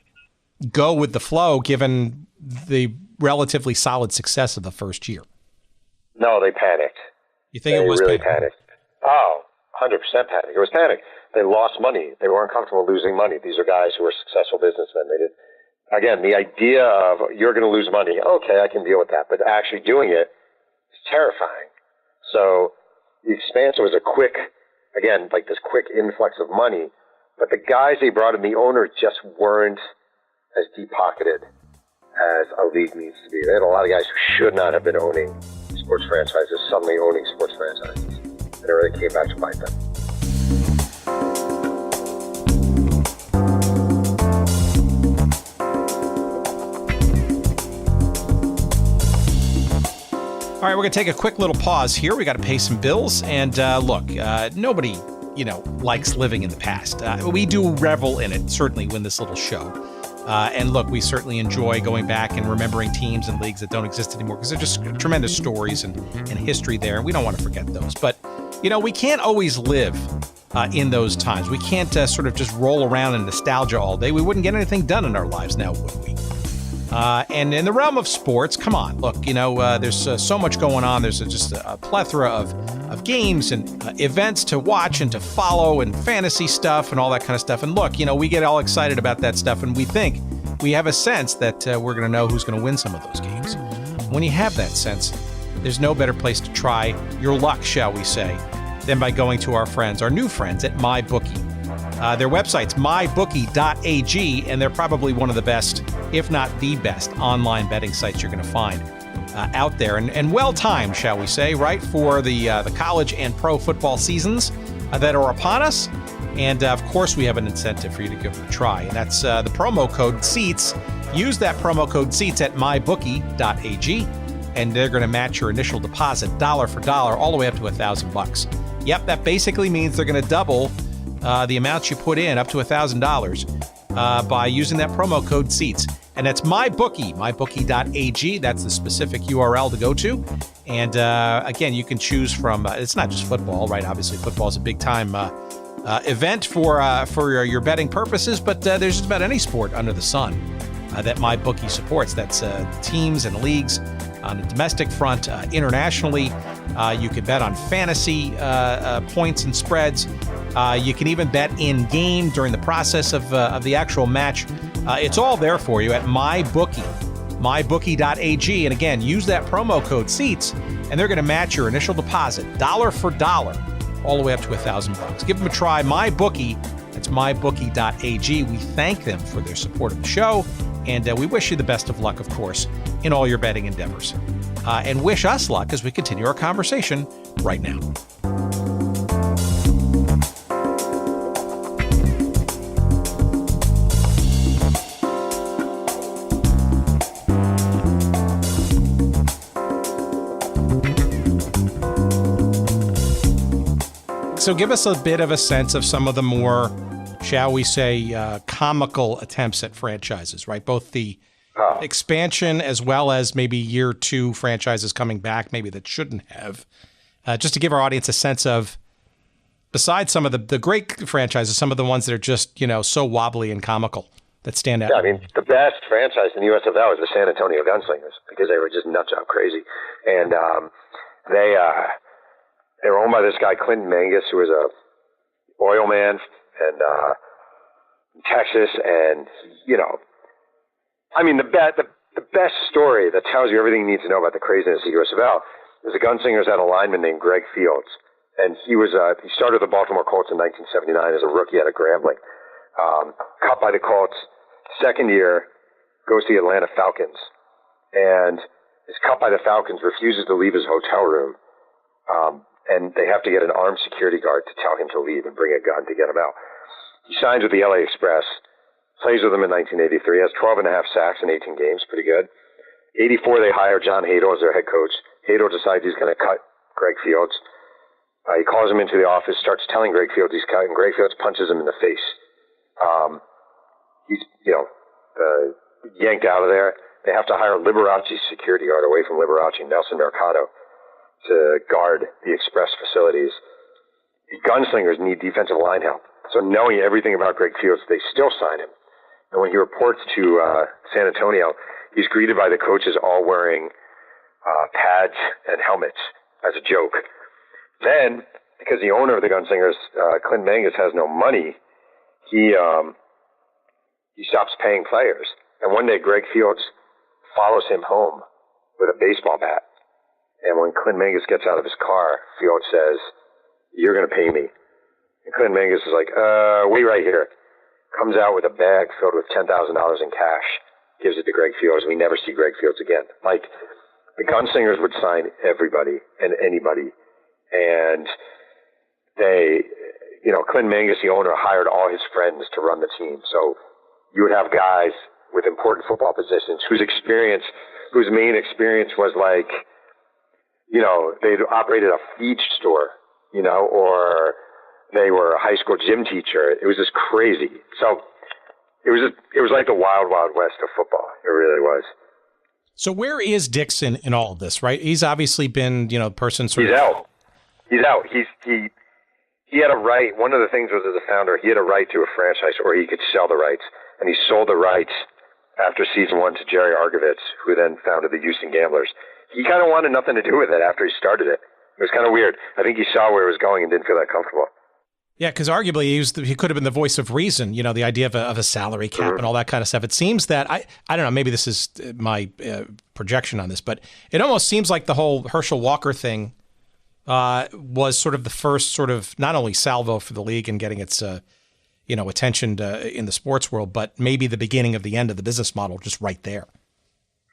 go with the flow given the relatively solid success of the first year? No, they panicked. You think it was really panicked? Oh, 100% panic. It was panic. They lost money. They weren't comfortable losing money. These are guys who were successful businessmen. They did. Again, the idea of you're going to lose money, okay, I can deal with that. But actually doing it is terrifying. So the expansion was a quick, again, like this quick influx of money. But the guys they brought in, the owners, just weren't as deep-pocketed as a league needs to be. They had a lot of guys who should not have been owning sports franchises, suddenly owning sports franchises. And it really came back to bite them. All right, we're going to take a quick little pause here. We got to pay some bills. And look, nobody, likes living in the past. We do revel in it, certainly, when this little show. And look, we certainly enjoy going back and remembering teams and leagues that don't exist anymore because they're just tremendous stories and history there. And we don't want to forget those. But, we can't always live in those times. We can't sort of just roll around in nostalgia all day. We wouldn't get anything done in our lives now, would we? And in the realm of sports, come on, look, there's so much going on. There's just a plethora of games and events to watch and to follow and fantasy stuff and all that kind of stuff. And look, we get all excited about that stuff and we think we have a sense that we're going to know who's going to win some of those games. When you have that sense, there's no better place to try your luck, shall we say, than by going to our new friends at MyBookie. Their website's mybookie.ag, and they're probably one of the best, if not the best, online betting sites you're going to find out there. And well-timed, shall we say, right, for the college and pro football seasons that are upon us. And, of course, we have an incentive for you to give it a try, and that's the promo code SEATS. Use that promo code SEATS at mybookie.ag, and they're going to match your initial deposit dollar for dollar all the way up to $1,000. Yep, that basically means they're going to double the amounts you put in up to $1,000 by using that promo code SEATS. And that's MyBookie, mybookie.ag. That's the specific URL to go to. And again, you can choose from, it's not just football, right? Obviously, football is a big-time event for your betting purposes, but there's just about any sport under the sun that MyBookie supports. That's teams and leagues on the domestic front, internationally. You can bet on fantasy points and spreads. You can even bet in-game during the process of the actual match. It's all there for you at MyBookie, mybookie.ag. And again, use that promo code SEATS, and they're going to match your initial deposit dollar for dollar all the way up to $1,000. Give them a try. MyBookie, that's mybookie.ag. We thank them for their support of the show, and we wish you the best of luck, of course, in all your betting endeavors. And wish us luck as we continue our conversation right now. So give us a bit of a sense of some of the more, shall we say, comical attempts at franchises, right? Both the expansion as well as maybe year 2 franchises coming back, maybe that shouldn't have. Just to give our audience a sense of, besides some of the great franchises, some of the ones that are just, so wobbly and comical that stand out. Yeah, I mean, the best franchise in the USFL was the San Antonio Gunslingers because they were just nuts out crazy. And they were owned by this guy, Clinton Mangus, who was a oil man and in Texas. And, I mean, the best story that tells you everything you need to know about the craziness of USFL is the Gunslingers had a lineman named Greg Fields. And he started the Baltimore Colts in 1979 as a rookie out of Grambling. Cut by the Colts. Second year, goes to the Atlanta Falcons. And is cut by the Falcons, refuses to leave his hotel room. And they have to get an armed security guard to tell him to leave and bring a gun to get him out. He signs with the LA Express, plays with them in 1983, has 12 and a half sacks in 18 games, pretty good. 84, they hire John Hadle as their head coach. Hadle decides he's going to cut Greg Fields. He calls him into the office, starts telling Greg Fields he's cut, and Greg Fields punches him in the face. He's, yanked out of there. They have to hire Liberace's security guard away from Liberace, Nelson Mercado, to guard the express facilities. The Gunslingers need defensive line help. So knowing everything about Greg Fields, they still sign him. And when he reports to San Antonio, he's greeted by the coaches all wearing pads and helmets as a joke. Then, because the owner of the Gunslingers, Clint Mangus, has no money, he stops paying players. And one day, Greg Fields follows him home with a baseball bat. And when Clint Mangus gets out of his car, Fields says, "You're going to pay me." And Clint Mangus is like, wait right here. Comes out with a bag filled with $10,000 in cash, gives it to Greg Fields. We never see Greg Fields again. Like, the Gunslingers would sign everybody and anybody. And they, Clint Mangus, the owner, hired all his friends to run the team. So you would have guys with important football positions whose main experience was like, they'd operated a feed store, or they were a high school gym teacher. It was just crazy. So it was like the wild, wild west of football. It really was. So where is Dixon in all of this, right? He's obviously been, person sort He's of... out. He's out. He had a right. One of the things was, as a founder, he had a right to a franchise, or he could sell the rights. And he sold the rights after season 1 to Jerry Argovitz, who then founded the Houston Gamblers. He kind of wanted nothing to do with it after he started it. It was kind of weird. I think he saw where it was going and didn't feel that comfortable. Yeah, because arguably he could have been the voice of reason, the idea of a salary cap and all that kind of stuff. It seems that, I don't know, maybe this is my projection on this, but it almost seems like the whole Herschel Walker thing was sort of the first sort of not only salvo for the league and getting its attention in the sports world, but maybe the beginning of the end of the business model just right there.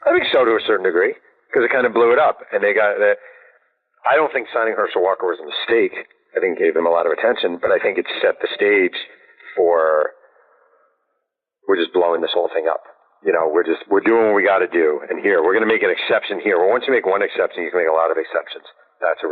I think so, to a certain degree, because it kind of blew it up. And they got that. I don't think signing Herschel Walker was a mistake. I think it gave them a lot of attention, but I think it set the stage for, we're just blowing this whole thing up. We're doing what we got to do. And here, we're going to make an exception here. Well, once you make one exception, you can make a lot of exceptions. That's the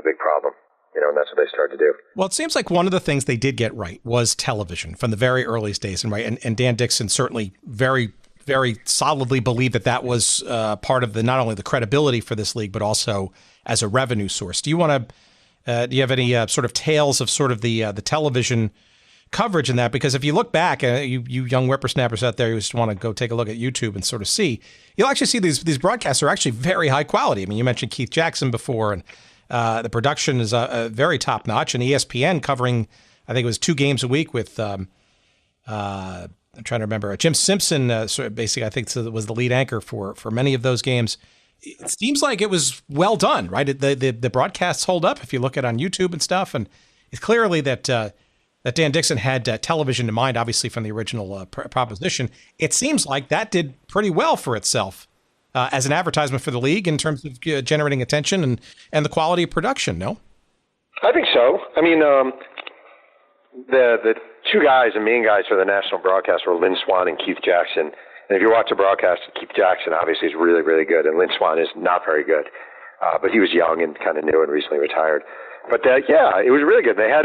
big problem. And that's what they started to do. Well, it seems like one of the things they did get right was television from the very earliest days. And Dan Dixon certainly very, very solidly believed that was part of not only the credibility for this league, but also as a revenue source. Do you have any sort of tales of sort of the television coverage in that? Because if you look back, you young whippersnappers out there who just want to go take a look at YouTube and sort of see, you'll actually see these broadcasts are actually very high quality. I mean, you mentioned Keith Jackson before, and the production is very top notch. And ESPN covering, I think it was 2 games a week with, I'm trying to remember, Jim Simpson. Sort of basically, I think was the lead anchor for many of those games. It seems like it was well done, right? The broadcasts hold up if you look at on YouTube and stuff, and it's clearly that Dan Dixon had television in mind, obviously from the original proposition. It seems like that did pretty well for itself as an advertisement for the league in terms of generating attention and the quality of production. No, I think so. I mean, the 2 guys, the main guys for the national broadcast, were Lynn Swann and Keith Jackson. And if you watch the broadcast, Keith Jackson obviously is really, really good, and Lynn Swann is not very good. But he was young and kind of new and recently retired. But it was really good. They had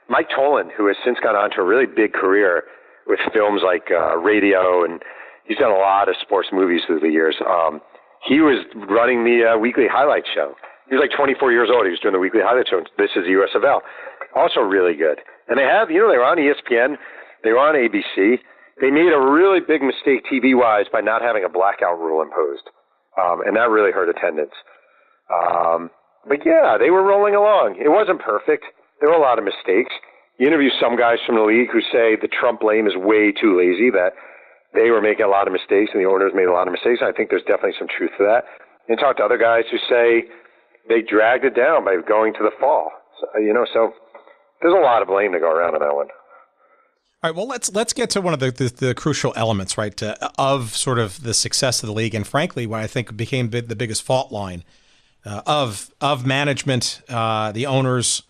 Mike Tolan, who has since gone on to a really big career with films like Radio, and he's done a lot of sports movies through the years. He was running the weekly highlight show. He was like 24 years old. He was doing the weekly highlight show. This is USFL. Also really good. And they have, they were on ESPN. They were on ABC. They made a really big mistake TV-wise by not having a blackout rule imposed, and that really hurt attendance. But yeah, they were rolling along. It wasn't perfect. There were a lot of mistakes. You interview some guys from the league who say the Trump blame is way too lazy, that they were making a lot of mistakes and the owners made a lot of mistakes. I think there's definitely some truth to that. And talk to other guys who say they dragged it down by going to the fall. So there's a lot of blame to go around on that one. All right, well, let's get to one of the crucial elements, right, of sort of the success of the league, and frankly, what I think became the biggest fault line of management, the owners,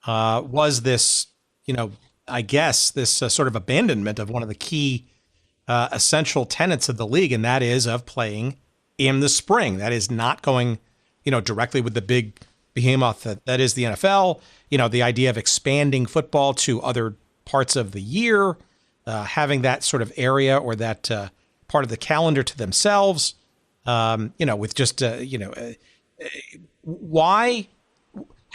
was this, I guess this sort of abandonment of one of the key essential tenets of the league, and that is of playing in the spring. That is not going, directly with the big behemoth that is the NFL, the idea of expanding football to other parts of the year, having that sort of area or that part of the calendar to themselves, with just, why,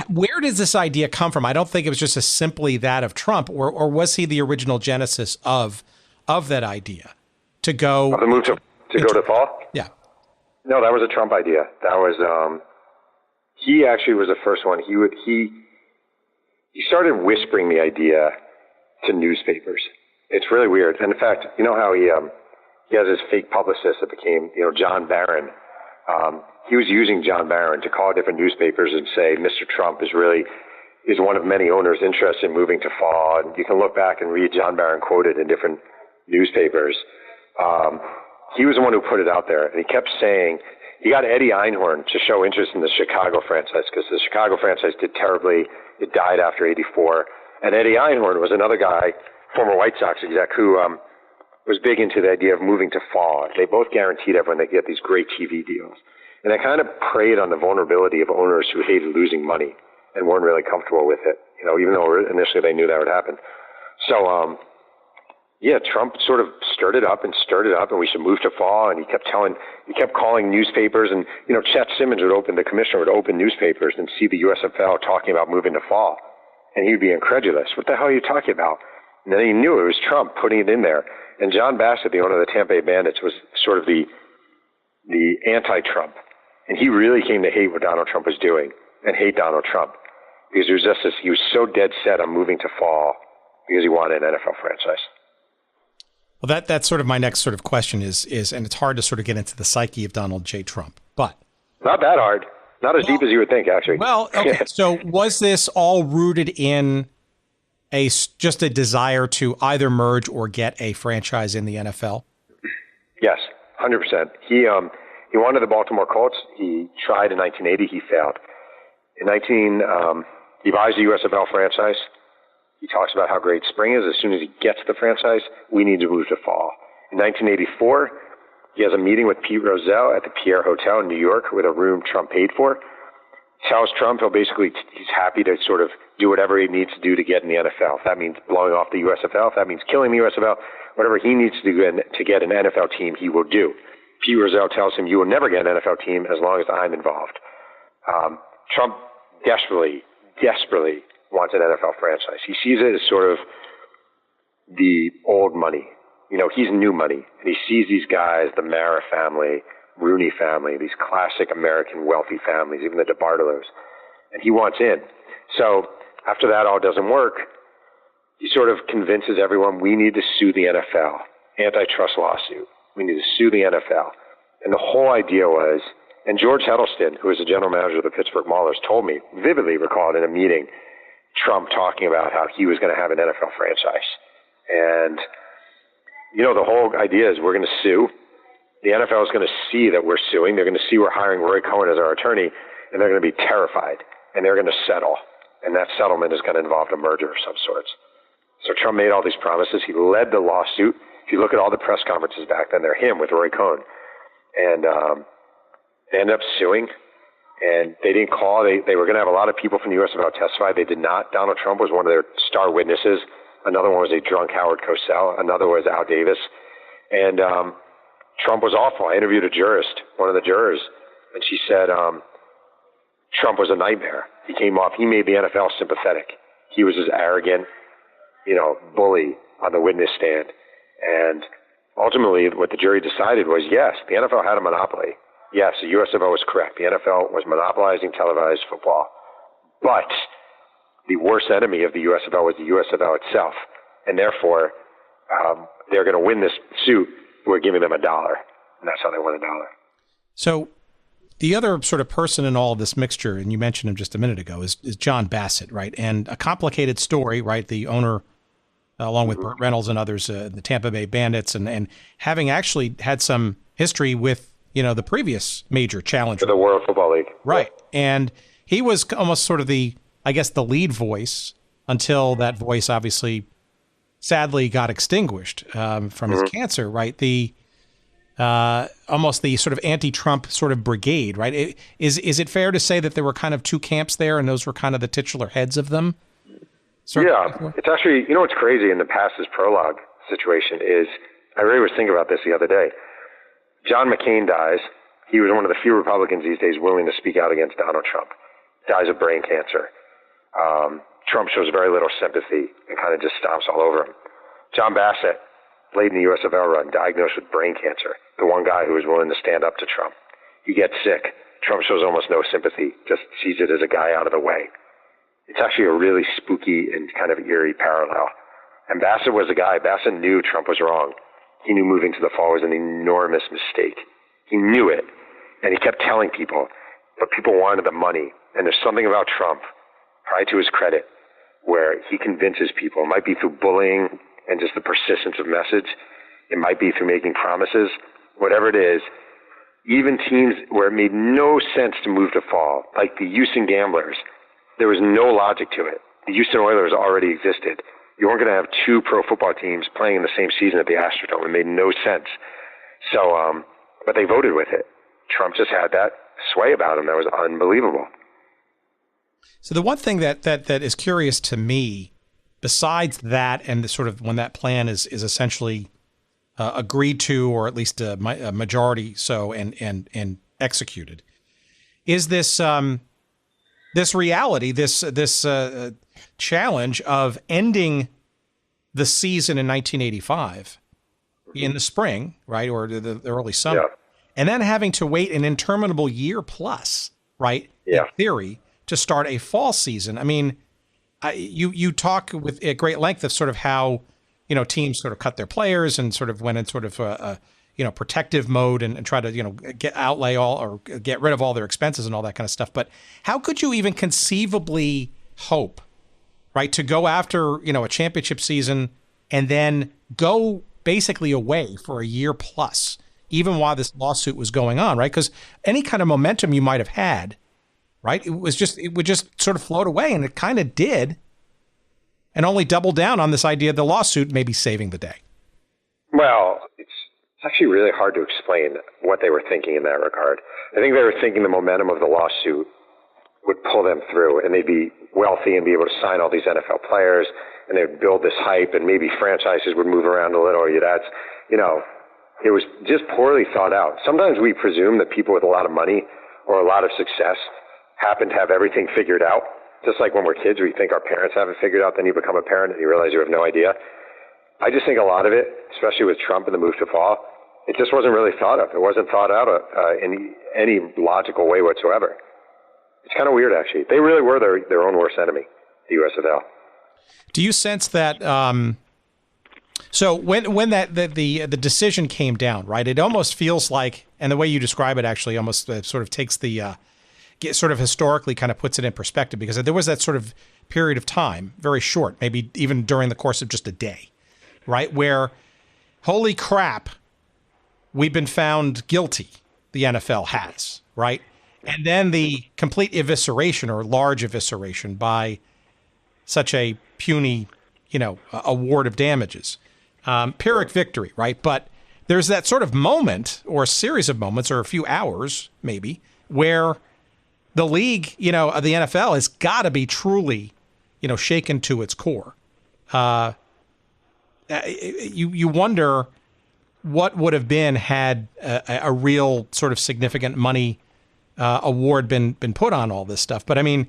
where does this idea come from? I don't think it was just as simply that of Trump, or was he the original genesis of that idea to go? The move to go to fall? Yeah. No, that was a Trump idea. That was, he actually was the first one. He started whispering the idea to newspapers. It's really weird. And in fact, you know how he has his fake publicist that became, John Barron. He was using John Barron to call different newspapers and say, Mr. Trump is one of many owners interested in moving to fall. And you can look back and read John Barron quoted in different newspapers. He was the one who put it out there. And he kept saying, he got Eddie Einhorn to show interest in the Chicago franchise because the Chicago franchise did terribly. It died after '84. And Eddie Einhorn was another guy, former White Sox exec, who was big into the idea of moving to fall. They both guaranteed everyone they get these great TV deals. And they kind of preyed on the vulnerability of owners who hated losing money and weren't really comfortable with it, even though initially they knew that would happen. So, Trump sort of stirred it up, and we should move to fall. And he kept calling newspapers, and, Chet Simmons the commissioner would open newspapers and see the USFL talking about moving to fall. And he would be incredulous. What the hell are you talking about? And then he knew it was Trump putting it in there. And John Bassett, the owner of the Tampa Bay Bandits, was sort of the anti-Trump. And he really came to hate what Donald Trump was doing and hate Donald Trump because he was so dead set on moving to fall because he wanted an NFL franchise. Well, that's sort of my next sort of question is, and it's hard to sort of get into the psyche of Donald J. Trump, but not that hard, not as deep as you would think, actually. Well, okay. So was this all rooted in just a desire to either merge or get a franchise in the NFL? Yes, 100%. He wanted the Baltimore Colts. He tried in 1980. He failed. He buys the USFL franchise. He talks about how great spring is. As soon as he gets the franchise, we need to move to fall. In 1984, he has a meeting with Pete Rozelle at the Pierre Hotel in New York with a room Trump paid for. Tells Trump he's happy to sort of do whatever he needs to do to get in the NFL. If that means blowing off the USFL, if that means killing the USFL, whatever he needs to do to get an NFL team, he will do. Pete Rozelle tells him, you will never get an NFL team as long as I'm involved. Trump desperately wants an NFL franchise. He sees it as sort of the old money. He's new money. And he sees these guys, the Mara family, Rooney family, these classic American wealthy families, even the DeBartolos. And he wants in. So after that all doesn't work, he sort of convinces everyone we need to sue the NFL. Antitrust lawsuit. We need to sue the NFL. And the whole idea was, and George Heddleston, who was the general manager of the Pittsburgh Maulers, vividly recalled in a meeting, Trump talking about how he was going to have an NFL franchise. And, the whole idea is we're going to sue. The NFL is going to see that we're suing. They're going to see we're hiring Roy Cohen as our attorney, and they're going to be terrified. And they're going to settle. And that settlement is going to involve a merger of some sorts. So Trump made all these promises. He led the lawsuit. If you look at all the press conferences back then, they're him with Roy Cohen. And they ended up suing. And they didn't call. They were going to have a lot of people from the USFL testify. They did not. Donald Trump was one of their star witnesses. Another one was a drunk Howard Cosell. Another was Al Davis. And Trump was awful. I interviewed a jurist, one of the jurors, and she said Trump was a nightmare. He made the NFL sympathetic. He was this arrogant, bully on the witness stand. And ultimately what the jury decided was, yes, the NFL had a monopoly. Yes, the USFL was correct. The NFL was monopolizing televised football. But the worst enemy of the USFL was the USFL itself. And therefore, they're going to win this suit. We're giving them $1. And that's how they won $1. So the other sort of person in all of this mixture, and you mentioned him just a minute ago, is John Bassett, right? And a complicated story, right? The owner, along with Burt Reynolds and others, the Tampa Bay Bandits, and having actually had some history with, the previous major challenger. For the World Football League. Right. And he was almost sort of the lead voice until that voice obviously sadly got extinguished from his cancer, right? almost the sort of anti-Trump sort of brigade, right? Is it fair to say that there were kind of two camps there, and those were kind of the titular heads of them? Yeah, it's actually, what's crazy in the pastor's prologue situation is, I really was thinking about this the other day. John McCain dies. He was one of the few Republicans these days willing to speak out against Donald Trump. Dies of brain cancer. Trump shows very little sympathy and kind of just stomps all over him. John Bassett, late in the USFL run, diagnosed with brain cancer. The one guy who was willing to stand up to Trump. He gets sick. Trump shows almost no sympathy, just sees it as a guy out of the way. It's actually a really spooky and kind of eerie parallel. And Bassett was a guy. Bassett knew Trump was wrong. He knew moving to the fall was an enormous mistake. He knew it, and he kept telling people, but people wanted the money. And there's something about Trump, probably to his credit, where he convinces people. It might be through bullying and just the persistence of message. It might be through making promises. Whatever it is, even teams where it made no sense to move to fall, like the Houston Gamblers, there was no logic to it. The Houston Oilers already existed. You weren't going to have two pro football teams playing in the same season at the Astrodome. It made no sense. So, but they voted with it. Trump just had that sway about him that was unbelievable. So the one thing that is curious to me, besides that, and the sort of when that plan is essentially agreed to, or at least a majority so, and executed, is this this reality, this challenge of ending the season in 1985 in the spring, right, or the early summer, Yeah. and then having to wait an interminable year plus, right, Yeah. in theory, to start a fall season. I mean, you talk with at great length of sort of how, teams sort of cut their players and sort of went in sort of protective mode and try to, get rid of all their expenses and all that kind of stuff. But how could you even conceivably hope, right, to go after, a championship season and then go basically away for a year plus, even while this lawsuit was going on, right? Because any kind of momentum you might have had, right, it would just sort of float away, and it kind of did, and only double down on this idea of the lawsuit maybe saving the day. Well, it's actually really hard to explain what they were thinking in that regard. I think they were thinking the momentum of the lawsuit would pull them through, and they'd be wealthy and be able to sign all these NFL players, and they'd build this hype, and maybe franchises would move around a little. It was just poorly thought out. Sometimes we presume that people with a lot of money or a lot of success happen to have everything figured out. Just like when we're kids, we think our parents have it figured out, then you become a parent and you realize you have no idea. I just think a lot of it, especially with Trump and the move to fall, it just wasn't really thought of. It wasn't thought out in any logical way whatsoever. It's kind of weird, actually. They really were their own worst enemy, the USFL. Do you sense that? So when the decision came down, right? It almost feels like, and the way you describe it actually almost sort of takes the sort of historically kind of puts it in perspective, because there was that sort of period of time, very short, maybe even during the course of just a day, right, where holy crap, we've been found guilty. The NFL has, right? And then the complete evisceration or large evisceration by such a puny, award of damages. Pyrrhic victory, right? But there's that sort of moment or a series of moments or a few hours maybe where the league, the NFL has got to be truly, shaken to its core. You wonder what would have been had a real sort of significant money award been put on all this stuff. But I mean,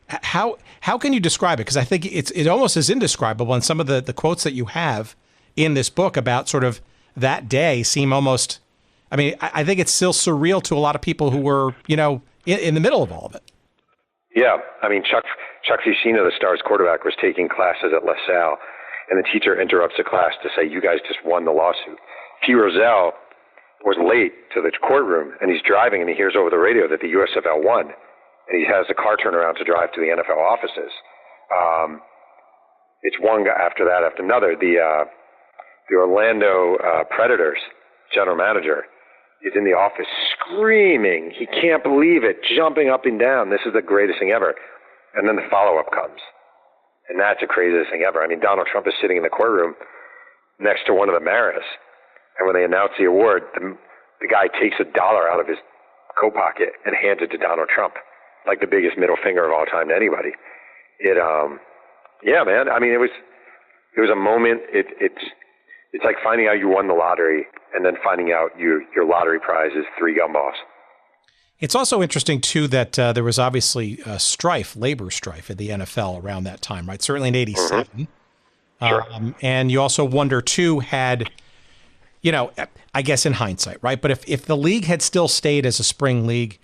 how can you describe it? Because I think it almost is indescribable. And some of the quotes that you have in this book about sort of that day seem almost, I mean, I think it's still surreal to a lot of people who were, in the middle of all of it. Yeah. I mean, Chuck Fusina, the Stars quarterback, was taking classes at LaSalle, and the teacher interrupts the class to say, "You guys just won the lawsuit." Pete Rozelle was late to the courtroom, and he's driving, and he hears over the radio that the USFL won, and he has the car turn around to drive to the NFL offices. It's one guy after that, after another. The Orlando Predators general manager is in the office screaming. He can't believe it, jumping up and down. This is the greatest thing ever. And then the follow-up comes. And that's the craziest thing ever. I mean, Donald Trump is sitting in the courtroom next to one of the mayors. And when they announce the award, the guy takes $1 out of his coat pocket and hands it to Donald Trump, like the biggest middle finger of all time to anybody. Yeah, man. I mean, it was a moment. It's like finding out you won the lottery and then finding out your lottery prize is 3 gumballs. It's also interesting, too, that there was obviously labor strife in the NFL around that time, right? Certainly in 87. Mm-hmm. Sure. And you also wonder, too, had, I guess in hindsight, right? But if the league had still stayed as a spring league,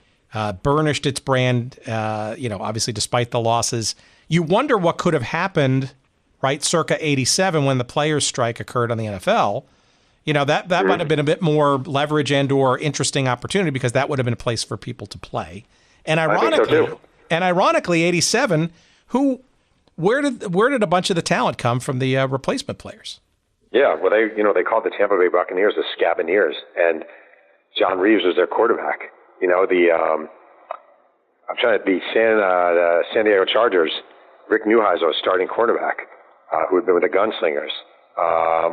burnished its brand, obviously despite the losses, you wonder what could have happened, right, circa 87 when the players' strike occurred on the NFL. That might have been a bit more leverage and or interesting opportunity because that would have been a place for people to play. And ironically, 87, where did a bunch of the talent come from the replacement players? Yeah, well, they called the Tampa Bay Buccaneers the Scaveneers, and John Reeves was their quarterback. The San Diego Chargers, Rick Neuheisel was starting quarterback, who had been with the Gunslingers.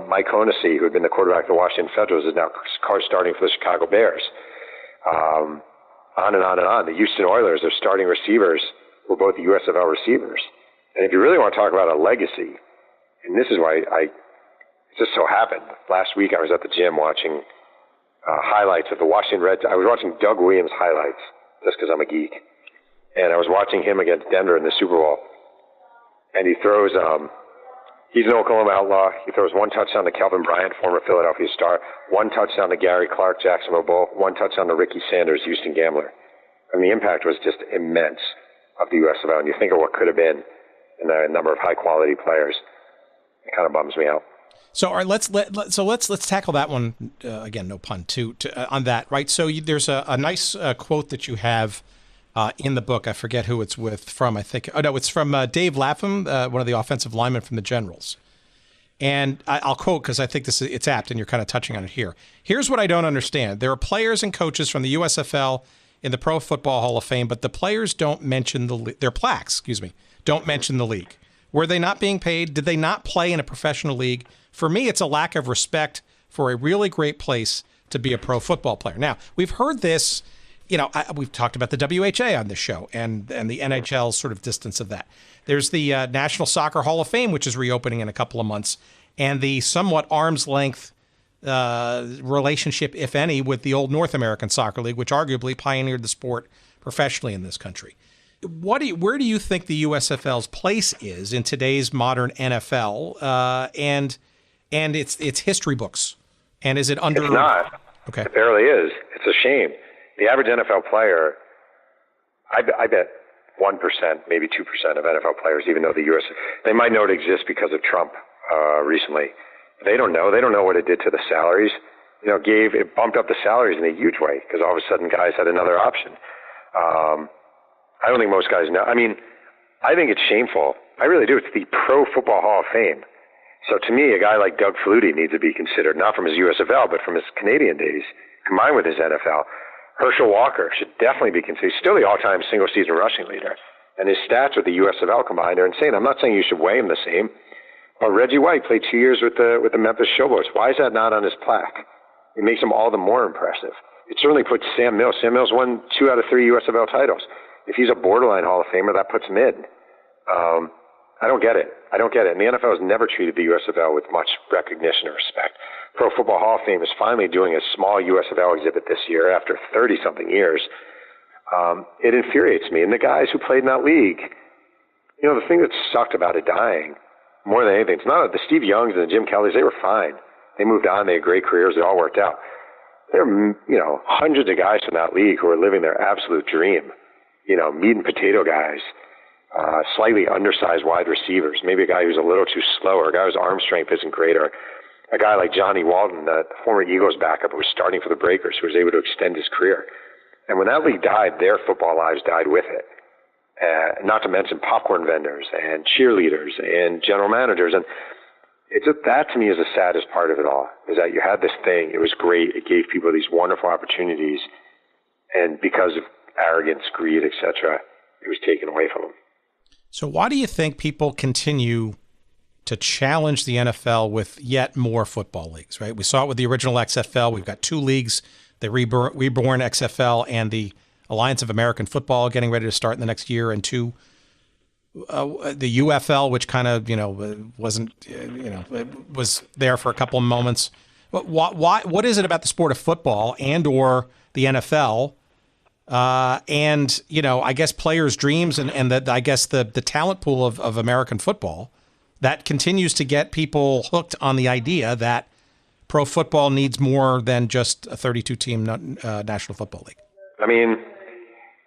Mike Honesey, who had been the quarterback of the Washington Federals, is now starting for the Chicago Bears. On and on and on. The Houston Oilers, their starting receivers were both USFL receivers. And if you really want to talk about a legacy, and this is why it just so happened. Last week I was at the gym watching highlights of the Washington Reds. I was watching Doug Williams highlights just because I'm a geek. And I was watching him against Denver in the Super Bowl. And he throws... He's an Oklahoma Outlaw. He throws 1 touchdown to Kelvin Bryant, former Philadelphia Star, 1 touchdown to Gary Clark, Jacksonville Bull, 1 touchdown to Ricky Sanders, Houston Gambler. And the impact was just immense of the USFL. And you think of what could have been in a number of high-quality players. It kind of bums me out. So, all right, let's tackle that one again. No pun on that, right? So there's a nice quote that you have in the book. I forget who it's from. I think it's from Dave Lapham, one of the offensive linemen from the Generals. And I'll quote because I think it's apt, and you're kind of touching on it here. Here's what I don't understand: there are players and coaches from the USFL in the Pro Football Hall of Fame, but the players don't mention their plaques. Don't mention the league. Were they not being paid? Did they not play in a professional league? For me, it's a lack of respect for a really great place to be a pro football player. Now, we've heard this, we've talked about the WHA on this show and the NHL's sort of distance of that. There's the National Soccer Hall of Fame, which is reopening in a couple of months, and the somewhat arm's length relationship, if any, with the old North American Soccer League, which arguably pioneered the sport professionally in this country. Where do you think the USFL's place is in today's modern NFL and its history books? And is it under? It's not. Okay. It barely is. It's a shame. The average NFL player, I bet 1%, maybe 2% of NFL players, even though they might know it exists because of Trump recently. They don't know. They don't know what it did to the salaries. It bumped up the salaries in a huge way because all of a sudden guys had another option. I don't think most guys know. I mean, I think it's shameful. I really do. It's the Pro Football Hall of Fame. So to me, a guy like Doug Flutie needs to be considered, not from his USFL, but from his Canadian days, combined with his NFL. Herschel Walker should definitely be considered. He's still the all-time single-season rushing leader. And his stats with the USFL combined are insane. I'm not saying you should weigh him the same. But Reggie White played 2 years with the Memphis Showboats. Why is that not on his plaque? It makes him all the more impressive. It certainly puts Sam Mills. Sam Mills won 2 out of 3 USFL titles. If he's a borderline Hall of Famer, that puts him in. I don't get it. And the NFL has never treated the USFL with much recognition or respect. Pro Football Hall of Fame is finally doing a small USFL exhibit this year after 30-something years. It infuriates me. And the guys who played in that league, the thing that sucked about it dying more than anything, it's not the Steve Youngs and the Jim Kellys, they were fine. They moved on. They had great careers. It all worked out. There are, hundreds of guys from that league who are living their absolute dream. Meat and potato guys, slightly undersized wide receivers, maybe a guy who's a little too slow, or a guy whose arm strength isn't great, or a guy like Johnny Walton, the former Eagles backup who was starting for the Breakers, who was able to extend his career. And when that league died, their football lives died with it. Not to mention popcorn vendors and cheerleaders and general managers. And that to me is the saddest part of it all, is that you had this thing. It was great. It gave people these wonderful opportunities. And because of arrogance, greed, etc., it was taken away from them. So why do you think people continue to challenge the NFL with yet more football leagues, right? We saw it with the original XFL. We've got two leagues, the reborn XFL and the Alliance of American Football getting ready to start in the next year, and two, the UFL, which kind of, wasn't, was there for a couple of moments. But what is it about the sport of football and or the NFL and, I guess players' dreams and the talent pool of American football that continues to get people hooked on the idea that pro football needs more than just a 32-team National Football League? I mean,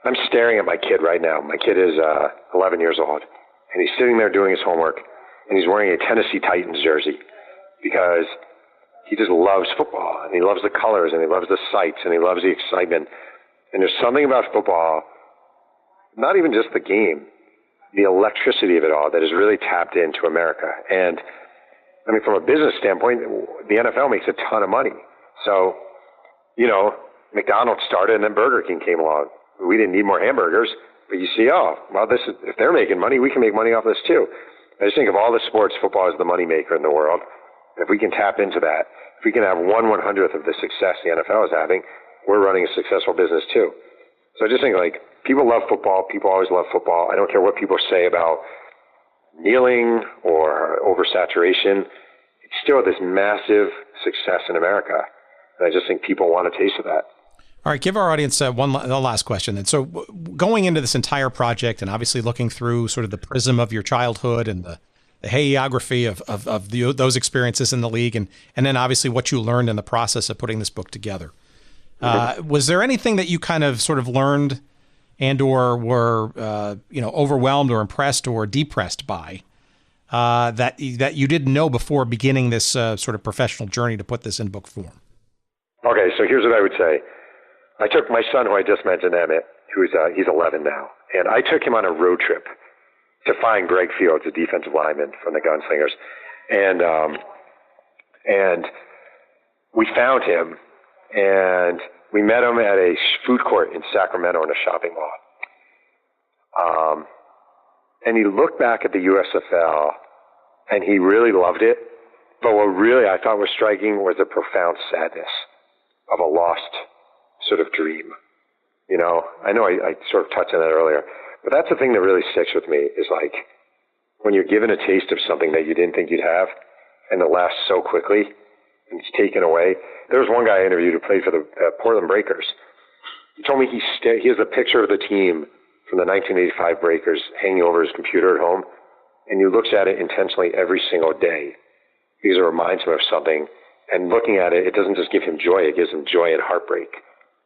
I'm staring at my kid right now. My kid is 11 years old, and he's sitting there doing his homework, and he's wearing a Tennessee Titans jersey because he just loves football, and he loves the colors, and he loves the sights, and he loves the excitement. And there's something about football, not even just the game, the electricity of it all that is really tapped into America. And I mean, from a business standpoint, the NFL makes a ton of money. So, McDonald's started and then Burger King came along. We didn't need more hamburgers, but you see, if they're making money, we can make money off this too. I just think of all the sports, football is the money maker in the world. If we can tap into that, if we can have 1/100th of the success the NFL is having, we're running a successful business too. So I just think people love football. People always love football. I don't care what people say about kneeling or oversaturation. It's still this massive success in America. And I just think people want a taste of that. All right, give our audience one last question then. So going into this entire project and obviously looking through sort of the prism of your childhood and the hagiography of those experiences in the league and then obviously what you learned in the process of putting this book together. Was there anything that you kind of sort of learned and or were overwhelmed or impressed or depressed by that you didn't know before beginning this sort of professional journey to put this in book form? Okay, so here's what I would say. I took my son, who I just mentioned, Emmett, he's 11 now, and I took him on a road trip to find Greg Fields, a defensive lineman from the Gunslingers, and we found him, and we met him at a food court in Sacramento in a shopping mall. And he looked back at the USFL, and he really loved it. But what really I thought was striking was the profound sadness of a lost sort of dream. I know I sort of touched on that earlier, but that's the thing that really sticks with me is when you're given a taste of something that you didn't think you'd have, and it lasts so quickly, and it's taken away. There was one guy I interviewed who played for the Portland Breakers. He told me he has a picture of the team from the 1985 Breakers hanging over his computer at home, and he looks at it intentionally every single day because it reminds him of something. And looking at it, it doesn't just give him joy; it gives him joy and heartbreak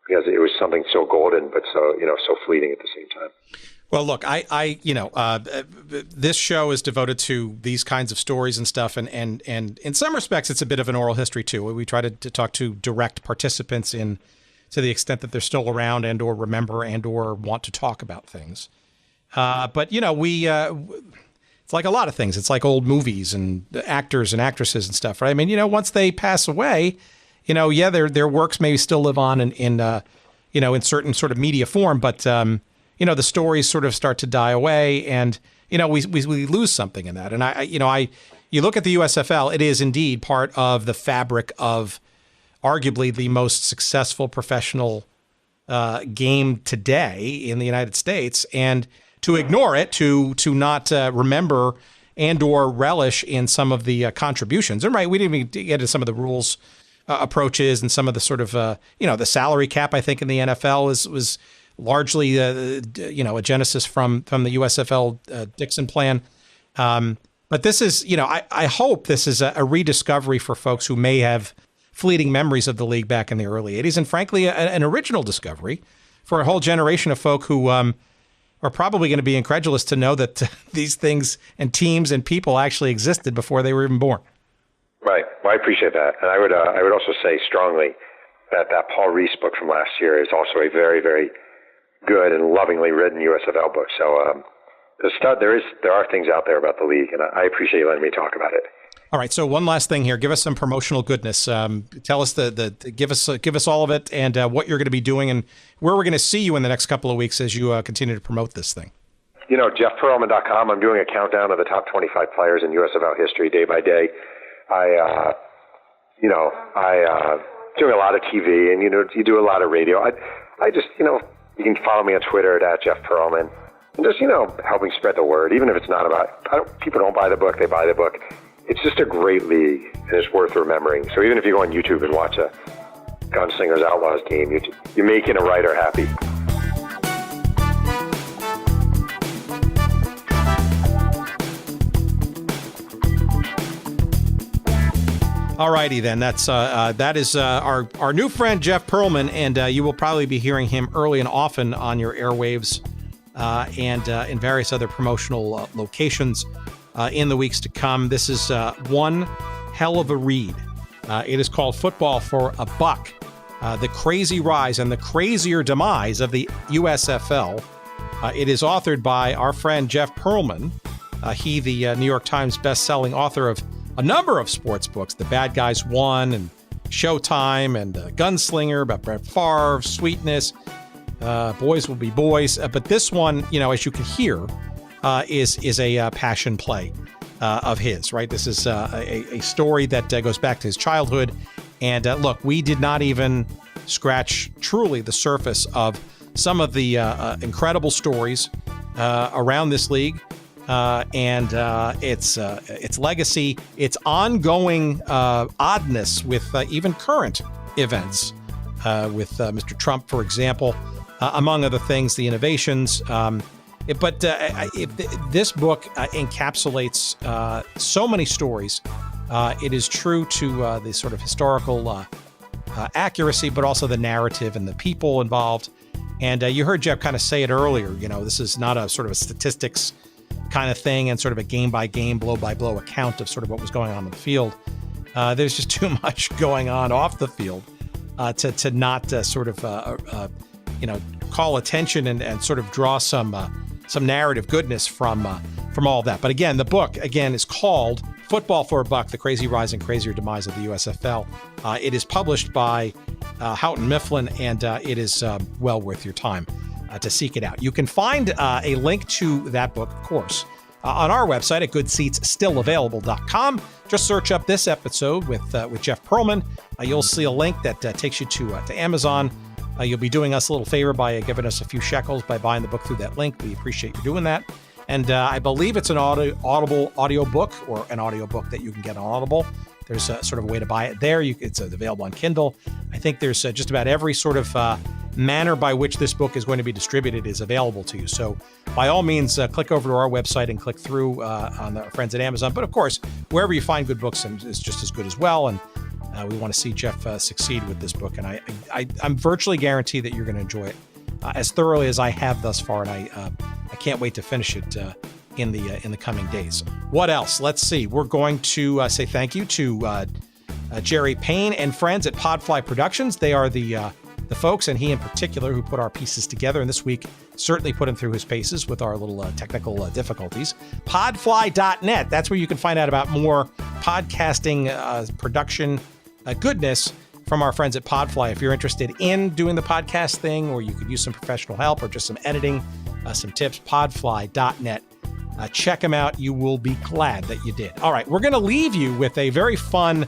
because it was something so golden, but so fleeting at the same time. Well, look, this show is devoted to these kinds of stories and stuff, and in some respects, it's a bit of an oral history too. We try to talk to direct participants in, to the extent that they're still around and or remember and or want to talk about things. But it's like a lot of things. It's like old movies and actors and actresses and stuff, right? I mean, once they pass away, their works may still live on in certain sort of media form, but the stories sort of start to die away, and we lose something in that. And you look at the USFL, it is indeed part of the fabric of arguably the most successful professional game today in the United States, and to ignore it, to not remember and or relish in some of the contributions. And right, we didn't even get into some of the rules approaches and some of the sort of the salary cap. I think in the NFL was largely a genesis from the USFL Dixon plan. But this is I hope this is a rediscovery for folks who may have fleeting memories of the league back in the early 80s, and frankly an original discovery for a whole generation of folk who are probably going to be incredulous to know that these things and teams and people actually existed before they were even born. Right. Well, I appreciate that. And I would also say strongly that Paul Reese book from last year is also a very, very good and lovingly written USFL book. So there are things out there about the league, and I appreciate you letting me talk about it. All right. So one last thing here. Give us some promotional goodness. Tell us give us all of it and what you're going to be doing and where we're going to see you in the next couple of weeks as you continue to promote this thing. JeffPearlman.com. I'm doing a countdown of the top 25 players in USFL history day by day. I doing a lot of TV, and you do a lot of radio. I just you can follow me on Twitter at Jeff Pearlman, and just helping spread the word. Even if it's not about people don't buy the book, they buy the book. It's just a great league, and it's worth remembering. So even if you go on YouTube and watch a Gunslingers Outlaws game, you're making a writer happy. All righty then. That is our new friend Jeff Pearlman, and you will probably be hearing him early and often on your airwaves and in various other promotional locations in the weeks to come. This is one hell of a read. It is called Football for a Buck: The Crazy Rise and the Crazier Demise of the USFL. It is authored by our friend Jeff Pearlman. He, the New York Times best-selling author of a number of sports books, The Bad Guys Won and Showtime and Gunslinger about Brett Favre, Sweetness, Boys Will Be Boys. But this one, as you can hear, is a passion play of his, right? This is a story that goes back to his childhood. And look, we did not even scratch truly the surface of some of the incredible stories around this league. And its legacy, its ongoing oddness with even current events, with Mr. Trump, for example, among other things, the innovations. But this book encapsulates so many stories. It is true to the sort of historical accuracy, but also the narrative and the people involved. And you heard Jeff kind of say it earlier. This is not a sort of a statistics kind of thing and sort of a game-by-game, blow-by-blow account of sort of what was going on in the field. There's just too much going on off the field to not call attention and sort of draw some narrative goodness from all that. But again, the book, is called Football for a Buck: The Crazy Rise and Crazier Demise of the USFL. It is published by Houghton Mifflin, and it is well worth your time to seek it out. You can find a link to that book, of course, on our website at goodseatsstillavailable.com. Just search up this episode with Jeff Pearlman. You'll see a link that takes you to Amazon. You'll be doing us a little favor by giving us a few shekels by buying the book through that link. We appreciate you doing that. And I believe it's an Audible audiobook, or an audiobook that you can get on Audible. There's sort of a way to buy it there. It's available on Kindle. I think there's just about every sort of manner by which this book is going to be distributed is available to you. So by all means, click over to our website and click through on our friends at Amazon. But of course, wherever you find good books is just as good as well. And we want to see Jeff succeed with this book. And I'm virtually guaranteed that you're going to enjoy it as thoroughly as I have thus far. And I can't wait to finish it in the coming days. What else? Let's see. We're going to say thank you to Jerry Payne and friends at Podfly Productions. They are the folks, and he in particular, who put our pieces together. And this week certainly put him through his paces with our little technical difficulties. Podfly.net. That's where you can find out about more podcasting production goodness from our friends at Podfly. If you're interested in doing the podcast thing, or you could use some professional help or just some editing, some tips, podfly.net. Check them out. You will be glad that you did. All right, we're going to leave you with a very fun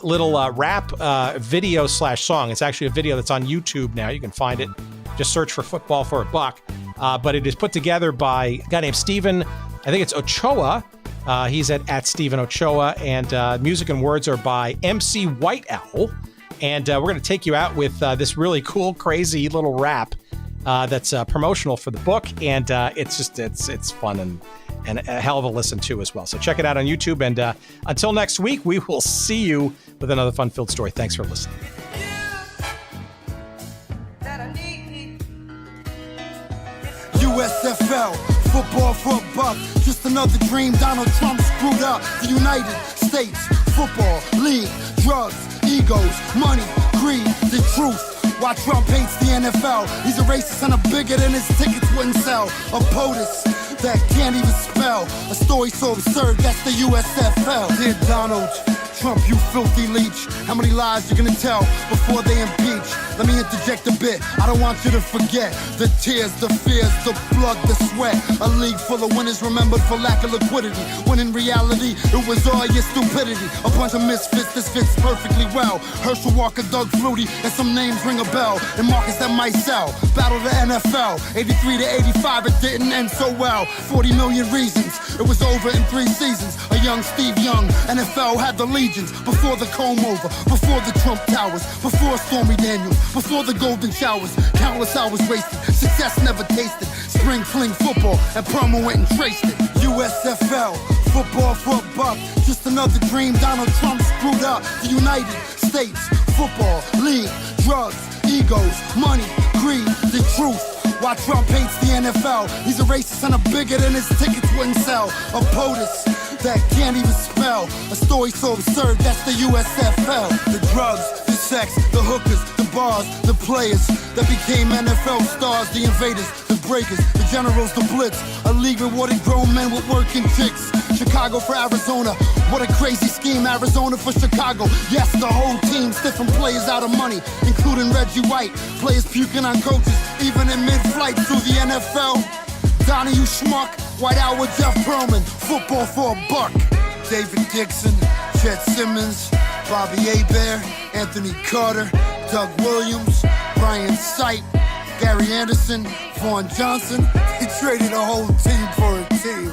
little rap video / song. It's actually a video that's on YouTube now. You can find it. Just search for Football for a Buck. But it is put together by a guy named Steven, I think it's Ochoa. He's at Steven Ochoa. And music and words are by MC White Owl. And we're going to take you out with this really cool, crazy little rap that's promotional for the book. And it's fun and a hell of a listen to as well. So check it out on YouTube. And until next week, we will see you with another fun-filled story. Thanks for listening. USFL, football for a buck. Just another dream Donald Trump screwed up. The United States Football League. Drugs, egos, money, greed, the truth. Why Trump hates the NFL. He's a racist and a bigot, and his tickets wouldn't sell. A POTUS that can't even spell. A story so absurd, that's the USFL. Dear Donald Trump, you filthy leech. How many lies you gonna tell before they impeach? Let me interject a bit. I don't want you to forget the tears, the fears, the blood, the sweat. A league full of winners remembered for lack of liquidity, when in reality it was all your stupidity. A bunch of misfits, this fits perfectly well. Herschel Walker, Doug Flutie, and some names ring a bell. And markets that might sell. Battle the NFL, 83 to 85, it didn't end so well. 40 million reasons, it was over in 3 seasons. A young Steve Young, NFL had the legions. Before the comb over, before the Trump Towers, before Stormy Daniels, before the golden showers. Countless hours wasted, success never tasted. Spring fling football, and Pearlman went and traced it. USFL, football for a buck. Just another dream Donald Trump screwed up. The United States Football League, drugs, egos, money, greed, the truth. Why Trump hates the NFL. He's a racist and a bigot and his tickets wouldn't sell. A POTUS that can't even spell. A story so absurd, that's the USFL. The drugs, the sex, the hookers, the bars, the players that became NFL stars. The invaders, the breakers, the generals, the blitz. A league rewarded grown men with working chicks. Chicago for Arizona, what a crazy scheme. Arizona for Chicago, yes, the whole team. Stiffing players out of money, including Reggie White. Players puking on coaches, even in mid-flight through the NFL. Donnie, you schmuck, White out with Jeff Pearlman, football for a buck. David Dixon, Chet Simmons, Bobby Hebert, Anthony Carter, Doug Williams, Brian Sight, Gary Anderson, Vaughn Johnson. He traded a whole team for a team.